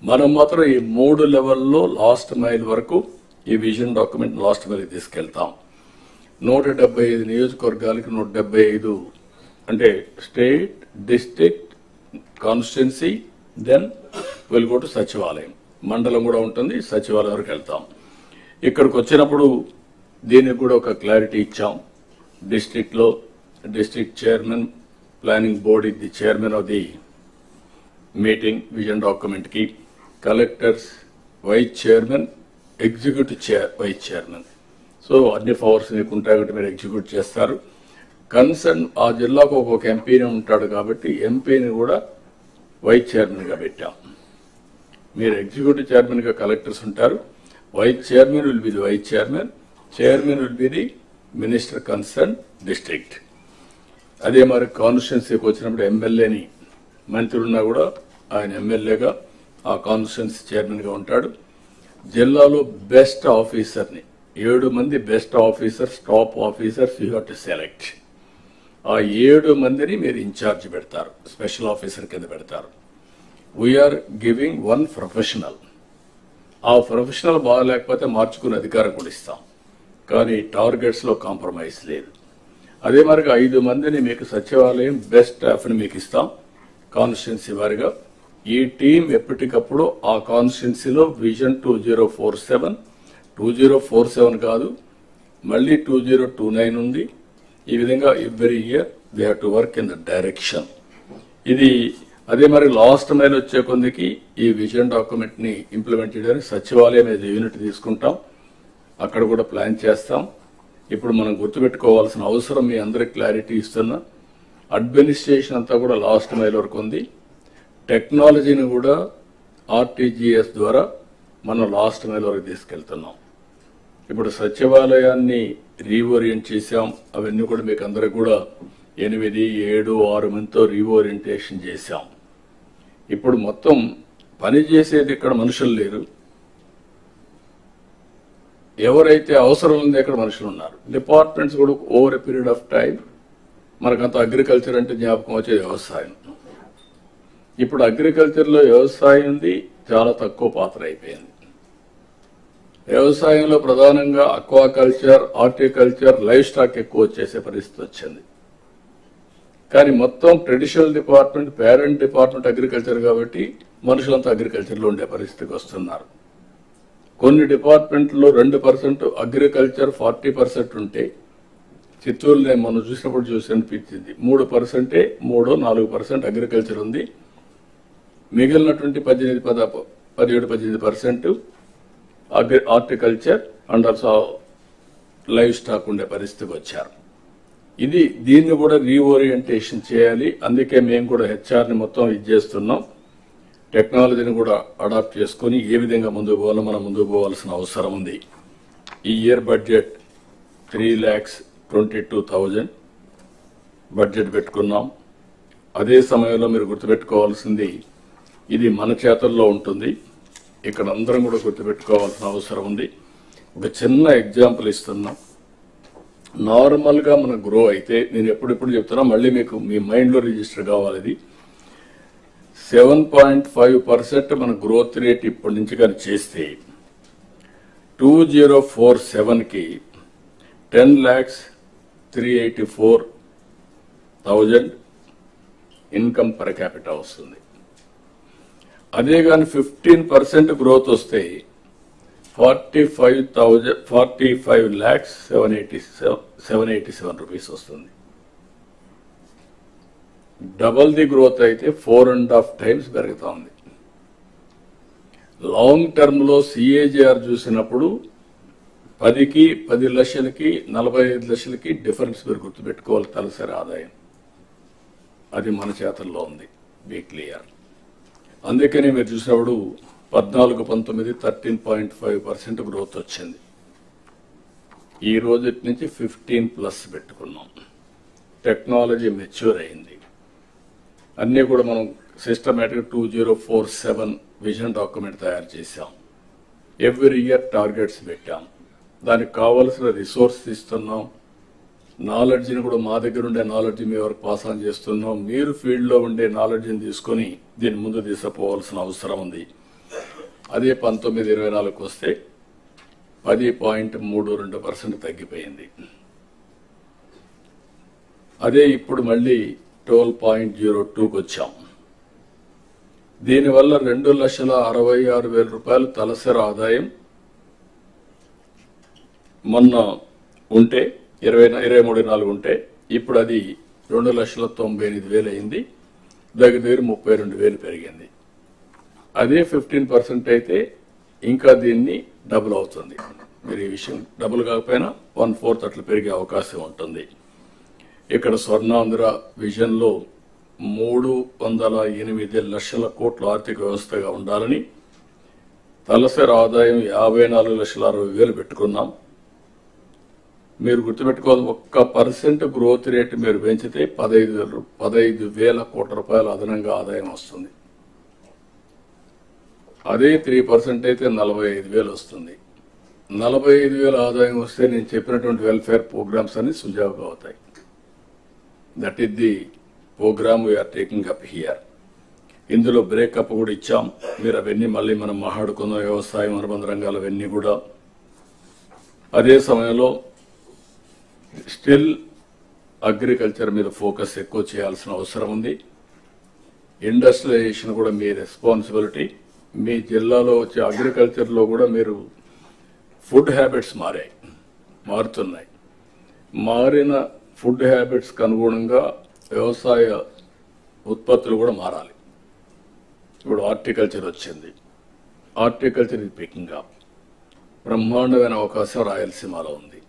మనం మాత్రం ఈ 3 లెవెల్లో లాస్ట్ మైల్ వరకు ఈ విజన్ డాక్యుమెంట్ లాస్ట్ మైల్ తీసుకెళ్తాం. 175 నియోజకవర్గాలకి 175 అంటే state, district, constituency, then will go to Sachivalayam. మండలం కూడా ఉంటుంది, సచివాలయం వరకు వెళ్తాం. ఇక్కడికి వచ్చినప్పుడు దీనికి కూడా ఒక క్లారిటీ ఇచ్చాం. డిస్ట్రిక్ట్ లో డిస్ట్రిక్ట్ చైర్మన్, ప్లానింగ్ బోర్డ్ ఇది chairman of the meeting vision document కి, collectors, vice chairman, executive vice chairman. So అన్ని పవర్స్ మీకు ఉంటాయి కాబట్టి మీరు ఎగ్జిక్యూట్ చేస్తారు. కన్సర్న్ ఆ జిల్లాకు ఒక్కొక్క ఎంపీని ఉంటాడు కాబట్టి ఎంపీని కూడా వైస్ చైర్మన్ గా పెట్టాం. మీరు ఎగ్జిక్యూటివ్ చైర్మన్ గా కలెక్టర్స్ ఉంటారు. Vice chairman will be the vice chairman, chairman will be the minister concern district. అదే మరి కాన్స్టిట్యున్సీకి వచ్చినప్పుడు ఎమ్మెల్యేని, మంత్రి ఉన్నా కూడా ఆయన ఎమ్మెల్యేగా ఆ కాన్స్టిట్యున్సీ చైర్మన్ గా ఉంటాడు. జిల్లాలో బెస్ట్ ఆఫీసర్ని 7 మంది best officers, top officers you have to select. ఆ 7 మందిని మీరు ఇన్ఛార్జ్ పెడతారు, స్పెషల్ ఆఫీసర్ కింద పెడతారు. We're giving one professional. ఆ ప్రొఫెషనల్ బాగాలేకపోతే మార్చుకునే అధికారం కూడా ఇస్తాం, కానీ టార్గెట్స్ లో కాంప్రమైజ్ లేదు. అదే మరిగా 5 మందిని మీకు సచివాలయం బెస్ట్ స్టాఫ్ని మీకు ఇస్తాం కాన్స్టిట్యున్సీ వారిగా. ఈ టీం ఎప్పటికప్పుడు ఆ కాన్స్టిట్యున్సీలో విజన్ 2047 కాదు, మళ్ళీ 2029 ఉంది. ఈ విధంగా every year they have to work in the direction. ఇది అదే మరి లాస్ట్ మైల్ వచ్చే కొందికి ఈ విజన్ డాక్యుమెంట్ ని ఇంప్లిమెంట్ చేయడానికి సచివాలయం ఏదో యూనిట్ తీసుకుంటాం, అక్కడ కూడా ప్లాన్ చేస్తాం. ఇప్పుడు మనం గుర్తుపెట్టుకోవాల్సిన అవసరం మీ అందరికి క్లారిటీ ఇస్తున్నా. అడ్మినిస్ట్రేషన్ అంతా కూడా లాస్ట్ మైల్ వరకు ఉంది. టెక్నాలజీని కూడా ఆర్టీజీఎస్ ద్వారా మనం లాస్ట్ మైల్ వరకు తీసుకెళ్తున్నాం. ఇప్పుడు సచివాలయాన్ని రీఓరియంట్ చేశాం. అవన్నీ కూడా మీకు అందరికి కూడా 8, 7, 6 మందితో రీఓరియంటేషన్ చేశాం. ఇప్పుడు మొత్తం పని చేసేది ఇక్కడ మనుషులు లేరు. ఎవరైతే అవసరం ఉందో ఇక్కడ మనుషులు ఉన్నారు. డిపార్ట్మెంట్స్ కూడా over a period of time మనకంత అగ్రికల్చర్ అంటే జ్ఞాపకం వచ్చేది వ్యవసాయం. ఇప్పుడు అగ్రికల్చర్లో వ్యవసాయం ఉంది, చాలా తక్కువ పాత్ర అయిపోయింది. వ్యవసాయంలో ప్రధానంగా అక్వాకల్చర్, హార్టికల్చర్, లైవ్ స్టాక్ ఎక్కువ వచ్చేసే పరిస్థితి వచ్చింది. కానీ మొత్తం traditional department, parent department agriculture కాబట్టి మనుషులంతా అగ్రికల్చర్లో ఉండే పరిస్థితికి వస్తున్నారు. కొన్ని డిపార్ట్మెంట్లో 2% అగ్రికల్చర్, 40% ఉంటే చిత్తూరులో మనం చూసినప్పుడు చూసి అనిపించింది 3%, 3-4% అగ్రికల్చర్ ఉంది. మిగిలినటువంటి 17-18% horticulture and also live stock ఉండే పరిస్థితికి వచ్చారు. దీన్ని కూడా రీఓరియంటేషన్ చేయాలి. అందుకే మేము కూడా హెచ్ఆర్ని మొత్తం చేస్తున్నాం. టెక్నాలజీని కూడా అడాప్ట్ చేసుకుని ఏ విధంగా ముందుకు పోవాలో మనం ముందుకు పోవాల్సిన అవసరం ఉంది. ఈ ఇయర్ బడ్జెట్ 3,22,000 బడ్జెట్ పెట్టుకున్నాం. అదే సమయంలో మీరు గుర్తుపెట్టుకోవాల్సింది, ఇది మన చేతుల్లో ఉంటుంది. ఇక్కడ అందరం కూడా గుర్తుపెట్టుకోవాల్సిన అవసరం ఉంది. ఒక చిన్న ఎగ్జాంపుల్ ఇస్తున్నాం. నార్మల్ గా మన గ్రో అయితే, నేను ఎప్పుడెప్పుడు చెప్తున్నా, మళ్ళీ మీకు మీ మైండ్ లో రిజిస్టర్ కావాలి. ఇది 7.5% మన గ్రోత్ రేట్ ఇప్పటి నుంచి కానీ చేస్తే 2047కి 10,384,000 ఇన్కమ్ పర్ క్యాపిటల్ వస్తుంది. అదే కానీ 15% గ్రోత్ వస్తే 45,787 రూపీస్ వస్తుంది. డబల్ ది గ్రోత్ అయితే 4.5 times పెరుగుతా ఉంది. లాంగ్ టర్మ్ లో సిఏజీఆర్ చూసినప్పుడు 10కి 10 లక్షలకి 45 లక్షలకి డిఫరెన్స్ మీరు గుర్తుపెట్టుకోవాలి. తలసరి ఆదాయం అది మన చేతుల్లో ఉంది. Be clear. అందుకనే మీరు చూసినప్పుడు 14-19 13.5% గ్రోత్ వచ్చింది. ఈ రోజు నుంచి 15+ పెట్టుకున్నాం. టెక్నాలజీ మెచ్యూర్ అయింది. అన్నీ కూడా మనం సిస్టమేటిక్ 2047 విజన్ డాక్యుమెంట్ తయారు చేశాం. ఎవ్రీ ఇయర్ టార్గెట్స్ పెట్టాం. దానికి కావలసిన రిసోర్స్ ఇస్తున్నాం. నాలెడ్జ్ని కూడా మా దగ్గర ఉండే నాలెడ్జ్ మీ వరకు పాస్ ఆన్ చేస్తున్నాం. మీరు ఫీల్డ్లో ఉండే నాలెడ్జ్ని తీసుకుని దీన్ని ముందు తీసుకుపోవాల్సిన అవసరం ఉంది. అదే 19-24 వస్తే 10.32% తగ్గిపోయింది. అదే ఇప్పుడు మళ్ళీ 12.02కి వచ్చాం. దీనివల్ల 2,66,000 రూపాయలు తలసరి ఆదాయం మొన్న ఉంటే 23-24 ఉంటే ఇప్పుడు అది 2,98,000 అయింది. దగ్గర 32,000 పెరిగింది. అదే 15% అయితే ఇంకా దీన్ని డబుల్ అవుతుంది. మీరు ఈ విషయం డబుల్ కాకపోయినా 1/4 అట్లా పెరిగే అవకాశం ఉంటుంది. ఇక్కడ స్వర్ణాంధ్ర విజన్ లో 308 లక్షల కోట్ల ఆర్థిక వ్యవస్థగా ఉండాలని తలసరి ఆదాయం 54,60,000 పెట్టుకున్నాం. మీరు గుర్తుపెట్టుకోవాలి, 1% గ్రోత్ రేట్ మీరు పెంచితే 15,000 కోట్ల రూపాయల అదనంగా ఆదాయం వస్తుంది. అదే 3% అయితే 45,000 వస్తుంది. 45,000 ఆదాయం వస్తే నేను చెప్పినటువంటి వెల్ఫేర్ ప్రోగ్రామ్స్ అన్ని సుజావుగా అవుతాయి. That is the programme we're taking up here. ఇందులో బ్రేకప్ కూడా ఇచ్చాం. మీరు అవన్నీ మళ్ళీ మనం మాట్లాడుకున్న వ్యవసాయం అనుబంధ రంగాలు అవన్నీ కూడా. అదే సమయంలో స్టిల్ అగ్రికల్చర్ మీద ఫోకస్ ఎక్కువ చేయాల్సిన అవసరం ఉంది. ఇండస్ట్రియలైజేషన్ కూడా మీ రెస్పాన్సిబిలిటీ. మీ జిల్లాలో వచ్చే అగ్రికల్చర్లో కూడా మీరు ఫుడ్ హ్యాబిట్స్ మారుతున్నాయి. మారిన ఫుడ్ హ్యాబిట్స్కి అనుగుణంగా వ్యవసాయ ఉత్పత్తులు కూడా మారాలి. ఇప్పుడు హార్టికల్చర్ వచ్చింది. హార్టికల్చర్ ఇది పికింగ్ అప్. బ్రహ్మాండమైన అవకాశం రాయలసీమలో ఉంది.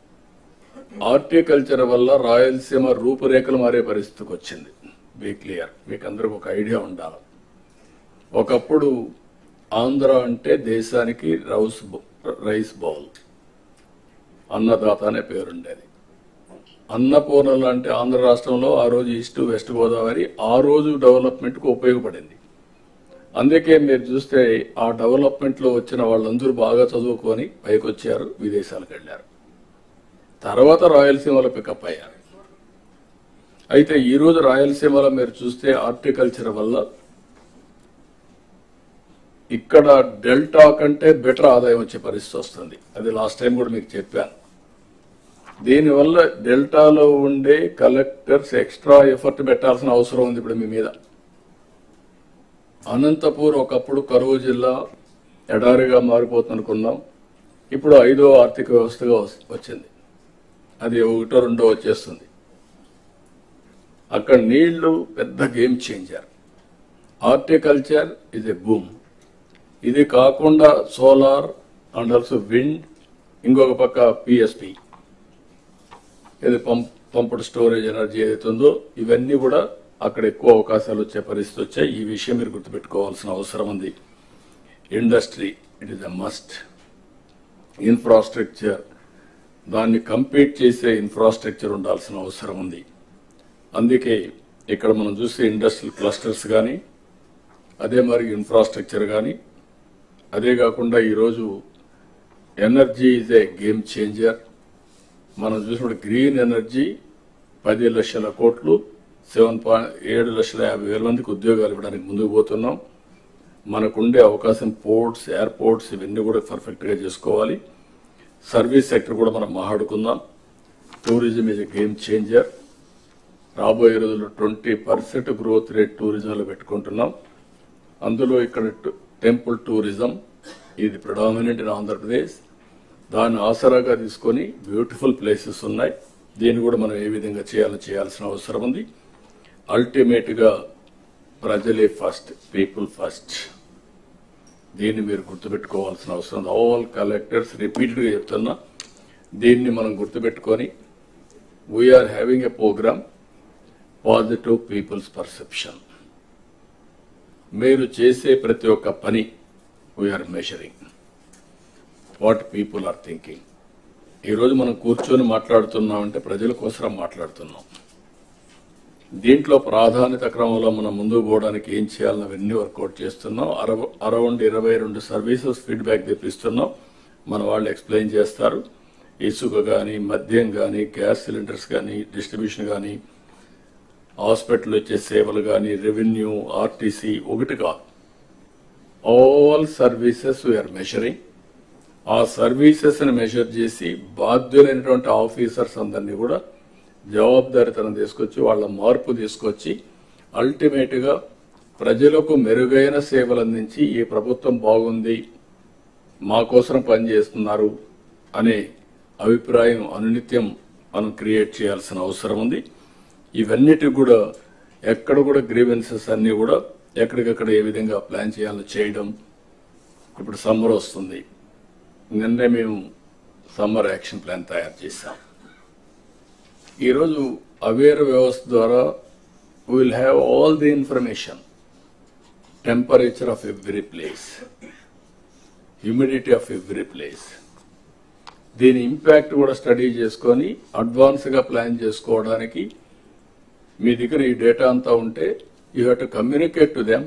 హార్టికల్చర్ వల్ల రాయలసీమ రూపురేఖలు మారే పరిస్థితికి వచ్చింది. బీ క్లియర్, మీకు అందరికి ఒక ఐడియా ఉండాలి. ఒకప్పుడు ఆంధ్ర అంటే దేశానికి రైస్ బౌల్, అన్నదాత అనే పేరుండేది. అన్నపూర్ణ లాంటి ఆంధ్ర రాష్ట్రంలో ఆ రోజు ఈస్ట్ వెస్ట్ గోదావరి ఆ రోజు డెవలప్మెంట్కు ఉపయోగపడింది. అందుకే మీరు చూస్తే ఆ డెవలప్మెంట్లో వచ్చిన వాళ్ళందరూ బాగా చదువుకొని పైకి వచ్చారు, విదేశాలకు వెళ్ళారు. తర్వాత రాయలసీమలో పికప్ అయ్యారు. అయితే ఈరోజు రాయలసీమలో మీరు చూస్తే హార్టికల్చర్ వల్ల ఇక్కడ డెల్టా కంటే బెటర్ ఆదాయం వచ్చే పరిస్థితి వస్తుంది. అది లాస్ట్ టైం కూడా మీకు చెప్పాను. దీనివల్ల డెల్టాలో ఉండే కలెక్టర్స్ ఎక్స్ట్రా ఎఫర్ట్ పెట్టాల్సిన అవసరం ఉంది ఇప్పుడు మీ మీద. అనంతపూర్ ఒకప్పుడు కరువు జిల్లా ఎడారిగా మారిపోతుంది అనుకున్నాం. ఇప్పుడు 5వ ఆర్థిక వ్యవస్థగా వచ్చింది. అది 1, 2 వచ్చేస్తుంది. అక్కడ నీళ్లు పెద్ద game changer. Horticulture is a boom. ఇది కాకుండా సోలార్ అండ్ ఆల్సో విండ్, ఇంకొక పక్క పిఎస్పి, ఇది పంప్డ్ స్టోరేజ్ ఎనర్జీ ఏదైతే ఉందో, ఇవన్నీ కూడా అక్కడ ఎక్కువ అవకాశాలు వచ్చే పరిస్థితి వచ్చాయి. ఈ విషయం మీరు గుర్తుపెట్టుకోవాల్సిన అవసరం ఉంది. Industry it is a must. Infrastructure, దాన్ని కంపీట్ చేసే ఇన్ఫ్రాస్ట్రక్చర్ ఉండాల్సిన అవసరం ఉంది. అందుకే ఇక్కడ మనం చూసే ఇండస్ట్రియల్ క్లస్టర్స్ కానీ, అదే మరి ఇన్ఫ్రాస్ట్రక్చర్ కానీ, అదే కాకుండా ఈరోజు energy is a game changer. మనం చూసినప్పుడు గ్రీన్ ఎనర్జీ 10 లక్షల కోట్లు, 7,50,000 మందికి ఉద్యోగాలు ఇవ్వడానికి ముందుకు పోతున్నాం. మనకుండే అవకాశం పోర్ట్స్, ఎయిర్పోర్ట్స్ ఇవన్నీ కూడా పర్ఫెక్ట్గా చేసుకోవాలి. సర్వీస్ సెక్టర్ కూడా మనం మాట్లాడుకుందాం. Tourism is a game changer. రాబోయే రోజుల్లో 20% గ్రోత్ రేట్ టూరిజంలో పెట్టుకుంటున్నాం. అందులో ఇక్కడ టెంపుల్ టూరిజం ఇది ప్రిడామినెంట్ ఇన్ ఆంధ్రప్రదేశ్. దాన్ని ఆసరాగా తీసుకొని బ్యూటిఫుల్ ప్లేసెస్ ఉన్నాయి. దీన్ని కూడా మనం ఏ విధంగా చేయాల్సిన అవసరం ఉంది. అల్టిమేట్ గా ప్రజలే ఫస్ట్, పీపుల్ ఫస్ట్. దీన్ని మీరు గుర్తుపెట్టుకోవాల్సిన అవసరం ఉంది. ఆల్ కలెక్టర్స్ రిపీటెడ్ గా చెప్తున్నా, దీన్ని మనం గుర్తుపెట్టుకొని we're having a programme positive people's perception. మీరు చేసే ప్రతి ఒక్క పని we're measuring what people are thinking. ఈరోజు మనం కూర్చొని మాట్లాడుతున్నామంటే ప్రజల కోసం మాట్లాడుతున్నాం. దీంట్లో ప్రాధాన్యత క్రమంలో మనం ముందుకు పోవడానికి ఏం చేయాలని అవన్నీ వర్కౌట్ చేస్తున్నాం. అరౌండ్ 22 సర్వీసెస్ ఫీడ్బ్యాక్ తెప్పిస్తున్నాం. మన వాళ్ళు ఎక్స్ప్లెయిన్ చేస్తారు. ఇసుక కానీ, మద్యం కానీ, గ్యాస్ సిలిండర్స్ కానీ, డిస్ట్రిబ్యూషన్ కానీ, హాస్పిటల్ వచ్చే సేవలు కానీ, రెవెన్యూ, ఆర్టీసీ, ఒకటి కాదు, ఆల్ సర్వీసెస్ వీఆర్ మెజరింగ్. ఆ సర్వీసెస్ ని మెజర్ చేసి బాధ్యులైనటువంటి ఆఫీసర్స్ అందరినీ కూడా జవాబుదారీతనం తీసుకొచ్చి వాళ్ళ మార్పు తీసుకొచ్చి అల్టిమేట్ గా ప్రజలకు మెరుగైన సేవలు అందించి ఈ ప్రభుత్వం బాగుంది, మా కోసం పనిచేస్తున్నారు అనే అభిప్రాయం అనునిత్యం మనం క్రియేట్ చేయాల్సిన అవసరం ఉంది. ఇవన్నిటి కూడా ఎక్కడ కూడా గ్రీవెన్సెస్ అన్ని కూడా ఎక్కడికక్కడ ఏ విధంగా ప్లాన్ చేయాలో చేయడం. ఇప్పుడు సమ్మర్ వస్తుంది. నిన్నే మేము సమ్మర్ యాక్షన్ ప్లాన్ తయారు చేశాం. ఈరోజు అవేర్ వ్యవస్థ ద్వారా will have all the information, temperature of every place, humidity of every place. దీని ఇంపాక్ట్ కూడా స్టడీ చేసుకొని అడ్వాన్స్ గా ప్లాన్ చేసుకోవడానికి మీ దగ్గర ఈ డేటా అంతా ఉంటే you have to communicate to them.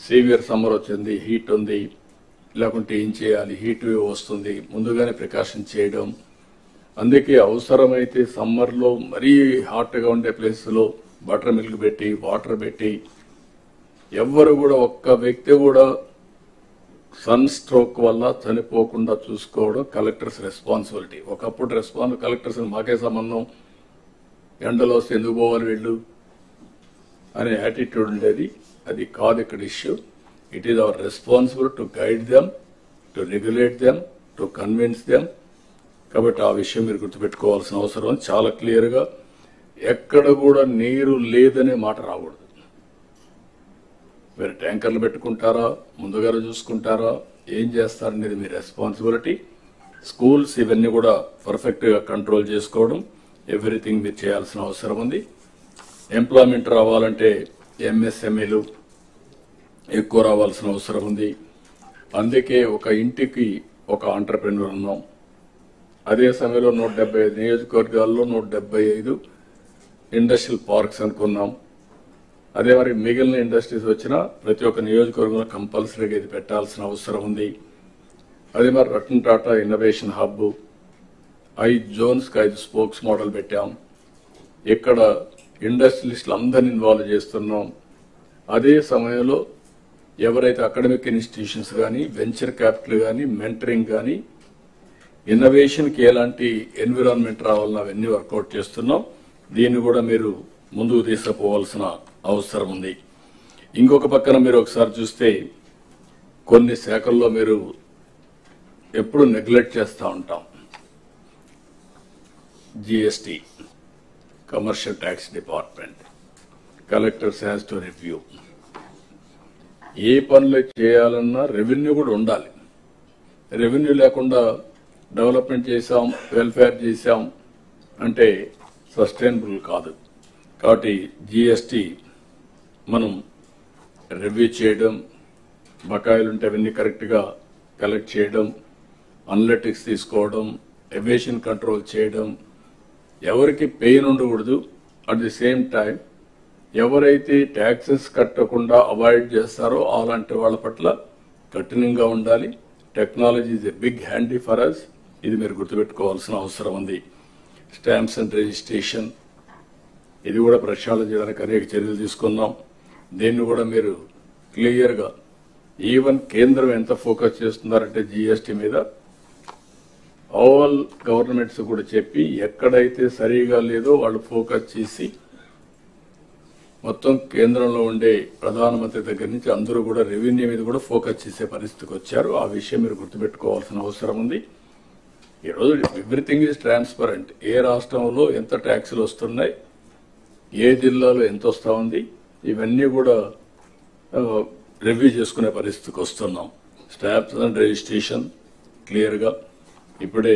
Severe summer వచ్చింది, హీట్ ఉంది, లేకుంటే ఏం చేయాలి, హీట్ వేవ్ వస్తుంది, ముందుగానే ప్రికాషన్ చేయడం. అందుకే అవసరమైతే సమ్మర్లో మరీ హాట్గా ఉండే ప్లేస్లో బటర్ మిల్క్ పెట్టి, వాటర్ పెట్టి ఎవ్వరు కూడా ఒక్క వ్యక్తి కూడా సన్ స్ట్రోక్ వల్ల చనిపోకుండా చూసుకోవడం కలెక్టర్స్ రెస్పాన్సిబిలిటీ. ఒకప్పుడు కలెక్టర్స్ మాకే సంబంధం, ఎండలో వస్తే ఎందుకు పోవాలి వీళ్ళు అనే యాటిట్యూడ్ ఉండేది. అది కాదు ఇక్కడ issue. It is our responsible to guide them, to regulate them, to convince them. కాబట్టి ఆ విషయం మీరు గుర్తుపెట్టుకోవాల్సిన అవసరం. చాలా క్లియర్గా ఎక్కడ కూడా నీరు లేదనే మాట రాకూడదు. మీరు ట్యాంకర్లు పెట్టుకుంటారా, ముందుగా చూసుకుంటారా, ఏం చేస్తారనేది మీ రెస్పాన్సిబిలిటీ. స్కూల్స్ ఇవన్నీ కూడా పర్ఫెక్ట్గా కంట్రోల్ చేసుకోవడం, ఎవ్రీథింగ్ మీరు చేయాల్సిన అవసరం ఉంది. ఎంప్లాయ్మెంట్ రావాలంటే ఎంఎస్ఎంఈలు ఎక్కువ రావాల్సిన అవసరం ఉంది. అందుకే ఒక ఇంటికి ఒక ఆంటర్ప్రెన్యూర్ ఉన్నాం. అదే సమయంలో 175 నియోజకవర్గాల్లో 175 ఇండస్ట్రియల్ పార్క్స్ అనుకున్నాం. అదే మరి మిగిలిన ఇండస్ట్రీస్ వచ్చినా ప్రతి ఒక్క నియోజకవర్గంలో కంపల్సరీగా ఇది పెట్టాల్సిన అవసరం ఉంది. అదే మరి రతన్ టాటా ఇన్నోవేషన్ హబ్ 5 జోన్స్కి 5 స్పోక్స్ మోడల్ పెట్టాం. ఇక్కడ ఇండస్ట్రియలిస్టులు అందరినీ ఇన్వాల్వ్ చేస్తున్నాం. అదే సమయంలో ఎవరైతే అకాడమిక్ ఇన్స్టిట్యూషన్స్ కానీ, వెంచర్ క్యాపిటల్ కానీ, మెంటరింగ్ కానీ, ఇన్నోవేషన్కి ఎలాంటి ఎన్విరాన్మెంట్ రావాలని అవన్నీ వర్కౌట్ చేస్తున్నాం. దీన్ని కూడా మీరు ముందుకు తీసుకుపోవాల్సిన అవసరం ఉంది. ఇంకొక పక్కన మీరు ఒకసారి చూస్తే కొన్ని శాఖల్లో మీరు ఎప్పుడు నెగ్లెక్ట్ చేస్తూ ఉంటాం. GST, commercial tax department, collectors has to review. ఏ పనులు చేయాలన్నా రెవెన్యూ కూడా ఉండాలి. రెవెన్యూ లేకుండా డెవలప్మెంట్ చేశాం, వెల్ఫేర్ చేశాం అంటే సస్టైనబుల్ కాదు. కాబట్టి జిఎస్టీ మనం రివ్యూ చేయడం, బకాయిలుంటే అవన్నీ కరెక్ట్గా కలెక్ట్ చేయడం, అనలిటిక్స్ తీసుకోవడం, ఎవేషన్ కంట్రోల్ చేయడం, ఎవరికి పెయిన్ ఉండకూడదు. అట్ ది సేమ్ టైం ఎవరైతే ట్యాక్సెస్ కట్టకుండా అవాయిడ్ చేస్తారో అలాంటి వాళ్ళ పట్ల కఠినంగా ఉండాలి. Technology is a big handy for us. ఇది మీరు గుర్తుపెట్టుకోవాల్సిన అవసరం ఉంది. స్టాంప్స్ అండ్ రిజిస్ట్రేషన్ ఇది కూడా ప్రక్షాళన చేయడానికి అనేక చర్యలు తీసుకున్నాం. దీన్ని కూడా మీరు క్లియర్గా ఈవెన్ కేంద్రం ఎంత ఫోకస్ చేస్తున్నారంటే జిఎస్టీ మీద ఆల్ గవర్నమెంట్స్ కూడా చెప్పి ఎక్కడైతే సరిగా లేదో వాళ్ళు ఫోకస్ చేసి మొత్తం కేంద్రంలో ఉండే ప్రధానమంత్రి దగ్గర నుంచి అందరూ కూడా రెవెన్యూ మీద కూడా ఫోకస్ చేసే పరిస్థితికి వచ్చారు. ఆ విషయం మీరు గుర్తుపెట్టుకోవాల్సిన అవసరం ఉంది. ఈరోజు ఎవ్రీథింగ్ ఈజ్ ట్రాన్స్పరెంట్. ఏ రాష్ట్రంలో ఎంత ట్యాక్సులు వస్తున్నాయి, ఏ జిల్లాలో ఎంత వస్తూ ఉంది, ఇవన్నీ కూడా రివ్యూ చేసుకునే పరిస్థితికి వస్తున్నాం. స్టాంప్స్ అండ్ రిజిస్ట్రేషన్ క్లియర్గా ఇప్పుడే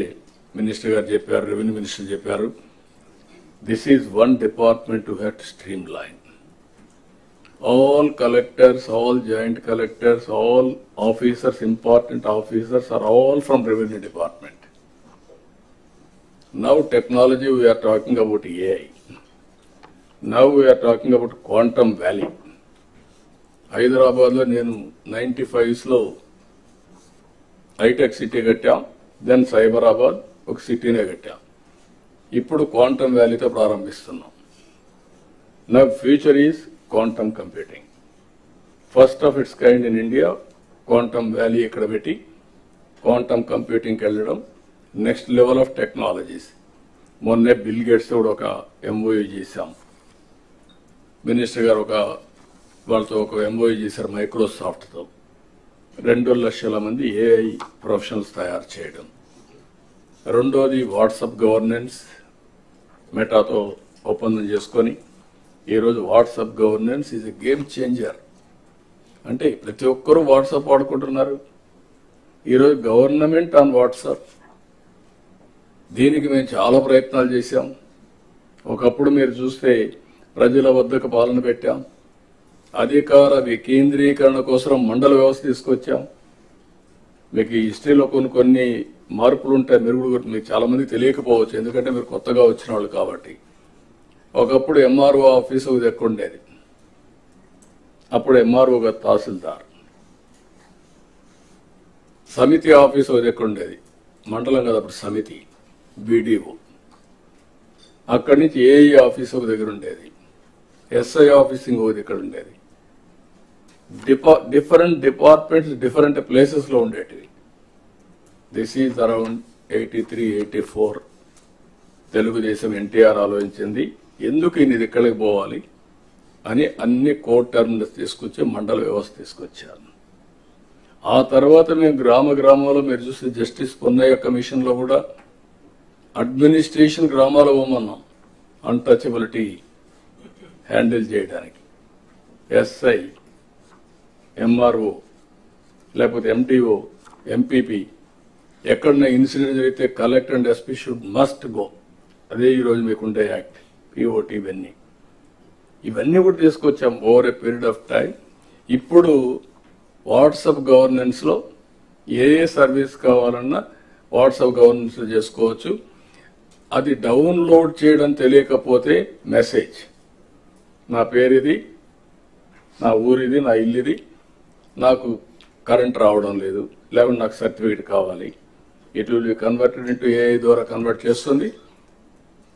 మినిస్టర్ గారు చెప్పారు, రెవెన్యూ మినిస్టర్ చెప్పారు. This is one department to have to stream line. All collectors, all joint collectors, all officers, important officers are all from Revenue Department. Now technology, we are talking about AI. Now we are talking about Quantum Valley. హైదరాబాద్లో నేను 95లో hitech city కట్టాం, then Cyberabad ఒక సిటీనే కట్టాం. ఇప్పుడు quantum వ్యాలీతో ప్రారంభిస్తున్నాం. నా future is quantum computing. First of it's kind in India. Quantum valley ఇక్కడ పెట్టి quantum కంప్యూటింగ్కి వెళ్ళడం, నెక్స్ట్ లెవెల్ ఆఫ్ టెక్నాలజీస్. మొన్నే బిల్ గేట్స్ కూడా ఒక ఎంఓయూ చేశాం. మినిస్టర్ గారు వాళ్ళతో ఒక ఎంఓయూ చేశారు మైక్రోసాఫ్ట్తో. 2 లక్షల మంది ఏఐ ప్రొఫెషనల్స్ తయారు చేయడం. రెండోది వాట్సాప్ గవర్నెన్స్ మెటాతో ఒప్పందం చేసుకొని ఈరోజు WhatsApp governance is a game changer. అంటే ప్రతి ఒక్కరూ వాట్సాప్ వాడుకుంటున్నారు. ఈరోజు గవర్నమెంట్ ఆన్ వాట్సాప్. దీనికి మేము చాలా ప్రయత్నాలు చేశాం. ఒకప్పుడు మీరు చూస్తే ప్రజల వద్దకు పాలన పెట్టాం, అధికార వికేంద్రీకరణ కోసం మండల వ్యవస్థ తీసుకొచ్చాం. మీకు ఈ హిస్టరీలో కొన్ని మార్పులు ఉంటాయి. మీరు కూడా మీకు చాలా మంది తెలియకపోవచ్చు, ఎందుకంటే మీరు కొత్తగా వచ్చిన వాళ్ళు కాబట్టి. ఒకప్పుడు ఎంఆర్ఓ ఆఫీస్ ఒక దగ్గర ఉండేది. అప్పుడు ఎంఆర్ఓ గారు తహసీల్దార్. సమితి ఆఫీస్ ఒక దగ్గర ఉండేది, మండలం కదా అప్పుడు సమితి, బీడీఓ. అక్కడి నుంచి ఏఈ ఆఫీస్ ఒక దగ్గర ఉండేది, ఎస్ఐ ఆఫీస్ ఇంకొక దగ్గర ఉండేది. డిఫరెంట్ డిపార్ట్మెంట్స్ డిఫరెంట్ ప్లేసెస్ లో ఉండేటివి. This is around 83-84 Telugu Desam NTR ఆలోచించింది ఎందుకు ఇన్ని దిక్కలకి పోవాలి అని అన్ని కోర్ట్ టర్మినల్స్ తీసుకొచ్చి మండల వ్యవస్థ తీసుకొచ్చారు. ఆ తర్వాత మేము గ్రామంలో మీరు చూస్తే జస్టిస్ పొన్నయ్య కమిషన్ లో కూడా అడ్మినిస్ట్రేషన్ గ్రామాల పోమన్నాం అన్టచబిలిటీ హ్యాండిల్ చేయడానికి. ఎస్ఐ, ఎంఆర్ఓ లేకపోతే ఎంటీఓ, ఎంపీపీ ఎక్కడన్నా ఇన్సిడెంట్ జరిగితే collector and SP should must go. అదే ఈరోజు మీకుండే యాక్ట్, పిఓటి, ఇవన్నీ కూడా తీసుకొచ్చాం over a period of time. ఇప్పుడు వాట్సాప్ గవర్నెన్స్ లో ఏ సర్వీస్ కావాలన్నా వాట్సాప్ గవర్నెన్స్ లో చేసుకోవచ్చు. అది డౌన్లోడ్ చేయడం తెలియకపోతే మెసేజ్, నా పేరుది, నా ఊరిది, నా ఇల్లుది, నాకు కరెంట్ రావడం లేదు, లేకుంటే నాకు సర్టిఫికేట్ కావాలి, it will be converted into AI ద్వారా కన్వర్ట్ చేస్తుంది.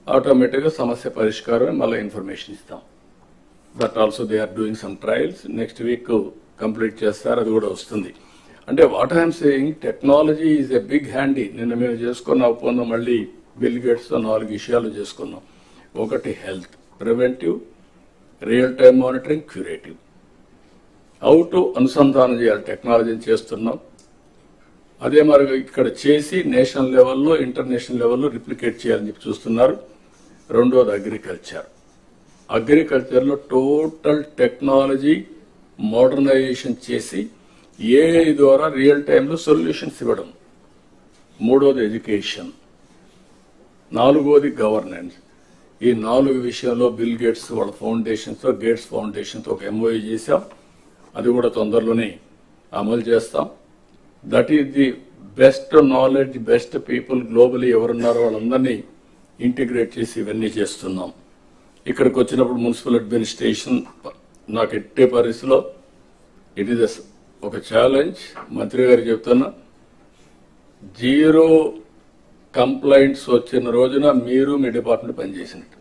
ఆటోమేటిక్గా సమస్య పరిష్కారం, మళ్ళీ ఇన్ఫర్మేషన్ ఇస్తాం. That also they are doing some trials. Next week complete చేస్తారు, అది కూడా వస్తుంది. అంటే what I'm saying, technology is a big handy. నిన్న మేము చేసుకున్న ఒప్పందం మళ్ళీ బిల్ గేట్స్ తో 4 విషయాలు చేసుకున్నాం. ఒకటి health, preventive, real time monitoring, curative. How to అనుసంధానం చేయాలి టెక్నాలజీని చేస్తున్నాం. అదే మరి ఇక్కడ చేసి నేషనల్ లెవెల్లో, ఇంటర్నేషనల్ లెవెల్లో రిప్లికేట్ చేయాలని చెప్పి చూస్తున్నారు. రెండోది అగ్రికల్చర్ లో టోటల్ టెక్నాలజీ మోడర్నైజేషన్ చేసి ఏఐ ద్వారా రియల్ టైంలో సొల్యూషన్స్ ఇవ్వడం. మూడోది ఎడ్యుకేషన్. నాలుగోది గవర్నెన్స్. ఈ 4 విషయాల్లో బిల్ గేట్స్ వాళ్ళ ఫౌండేషన్తో, గేట్స్ ఫౌండేషన్తో ఒక ఎంఓయూ చేశాం. అది కూడా తొందరలోనే అమలు చేస్తాం. That is the best knowledge, best people globally ఎవరున్నారో వాళ్ళందరినీ ఇంటిగ్రేట్ చేసి ఇవన్నీ చేస్తున్నాం. ఇక్కడికి వచ్చినప్పుడు మున్సిపల్ అడ్మినిస్ట్రేషన్ నాకు ఎట్టే పరిస్థితిలో ఇట్ ఈస్ ఒక ఛాలెంజ్. మంత్రి గారు చెప్తున్నా, 0 కంప్లైంట్స్ వచ్చిన రోజున మీరు మీ డిపార్ట్మెంట్ పనిచేసినట్టు.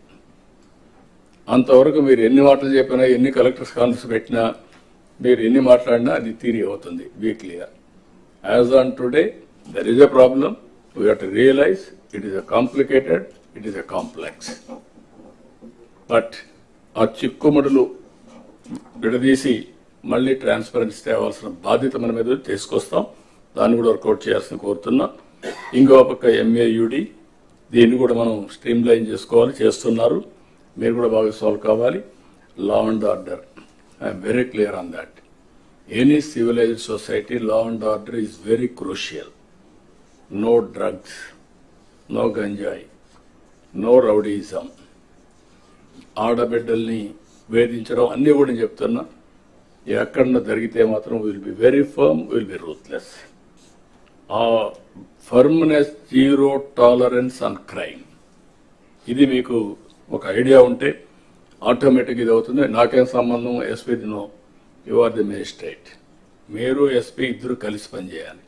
అంతవరకు మీరు ఎన్ని మాటలు చెప్పినా, ఎన్ని కలెక్టర్స్ కాన్ఫరెన్స్ పెట్టినా, మీరు ఎన్ని మాట్లాడినా అది థియరీ అవుతుంది, be clear. As on today there is a problem. We have to realise it is a complicated, it is a complex. But ఆ చిక్కుముడులు విడదీసి మళ్లీ ట్రాన్స్పరెన్సీ తేవాల్సిన బాధ్యత మన మీద తీసుకొస్తాం. దాన్ని కూడా వర్కౌట్ చేయాల్సిన కోరుతున్నా. ఇంకో పక్క ఎంఏయుడి, దీన్ని కూడా మనం స్ట్రీమ్ లైన్ చేసుకోవాలి, చేస్తున్నారు. మీరు కూడా బాగా సాల్వ్ కావాలి. Law and order, I'm very clear on that. Any civilised society law and order is very crucial. No drugs, no ganja, no rowdyism, ఆడబిడ్డల్ని వేధించడం అన్నీ కూడా నేను చెప్తున్నా. ఎక్కడన్నా జరిగితే మాత్రం will be very firm, will be ruthless. ఆ ఫర్మ్నెస్, 0 టాలరెన్స్ ఆన్ క్రైమ్, ఇది మీకు ఒక ఐడియా ఉంటే ఆటోమేటిక్ ఇది అవుతుంది. నాకేం సంబంధం, SP no, you are the magistrate. మీరు ఎస్పీ ఇద్దరు కలిసి పనిచేయాలి,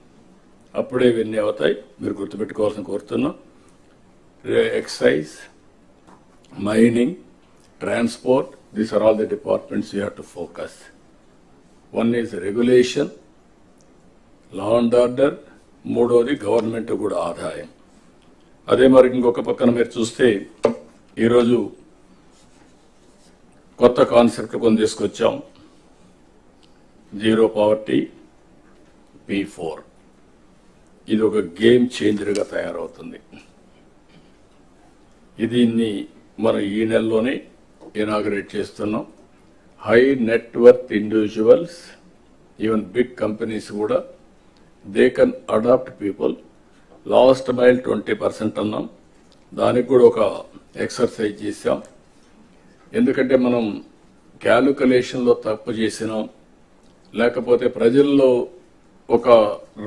అప్పుడే ఇవన్నీ అవుతాయి. మీరు గుర్తుపెట్టుకోవాల్సిన కోరుతున్నాం. Excise, mining, transport, these are all the departments you have to focus. One is regulation, law and order, మూడోది గవర్నమెంట్ కూడా ఆదాయం. అదే మరి ఇంకొక పక్కన మీరు చూస్తే ఈరోజు కొత్త కాన్సెప్ట్ కొన్ని తీసుకొచ్చాం. 0 poverty, P4. ఇది ఒక గేమ్ చేంజర్గా తయారవుతుంది. దీన్ని మనం ఈ నెలలోనే ఇనాగరేట్ చేస్తున్నాం. High net worth individuals, even big companies కూడా they can adapt people. Last mile 20% అన్నాం. దానికి కూడా ఒక ఎక్సర్సైజ్ చేశాం. ఎందుకంటే మనం క్యాలిక్యులేషన్లో తప్పు చేసినాం, లేకపోతే ప్రజల్లో ఒక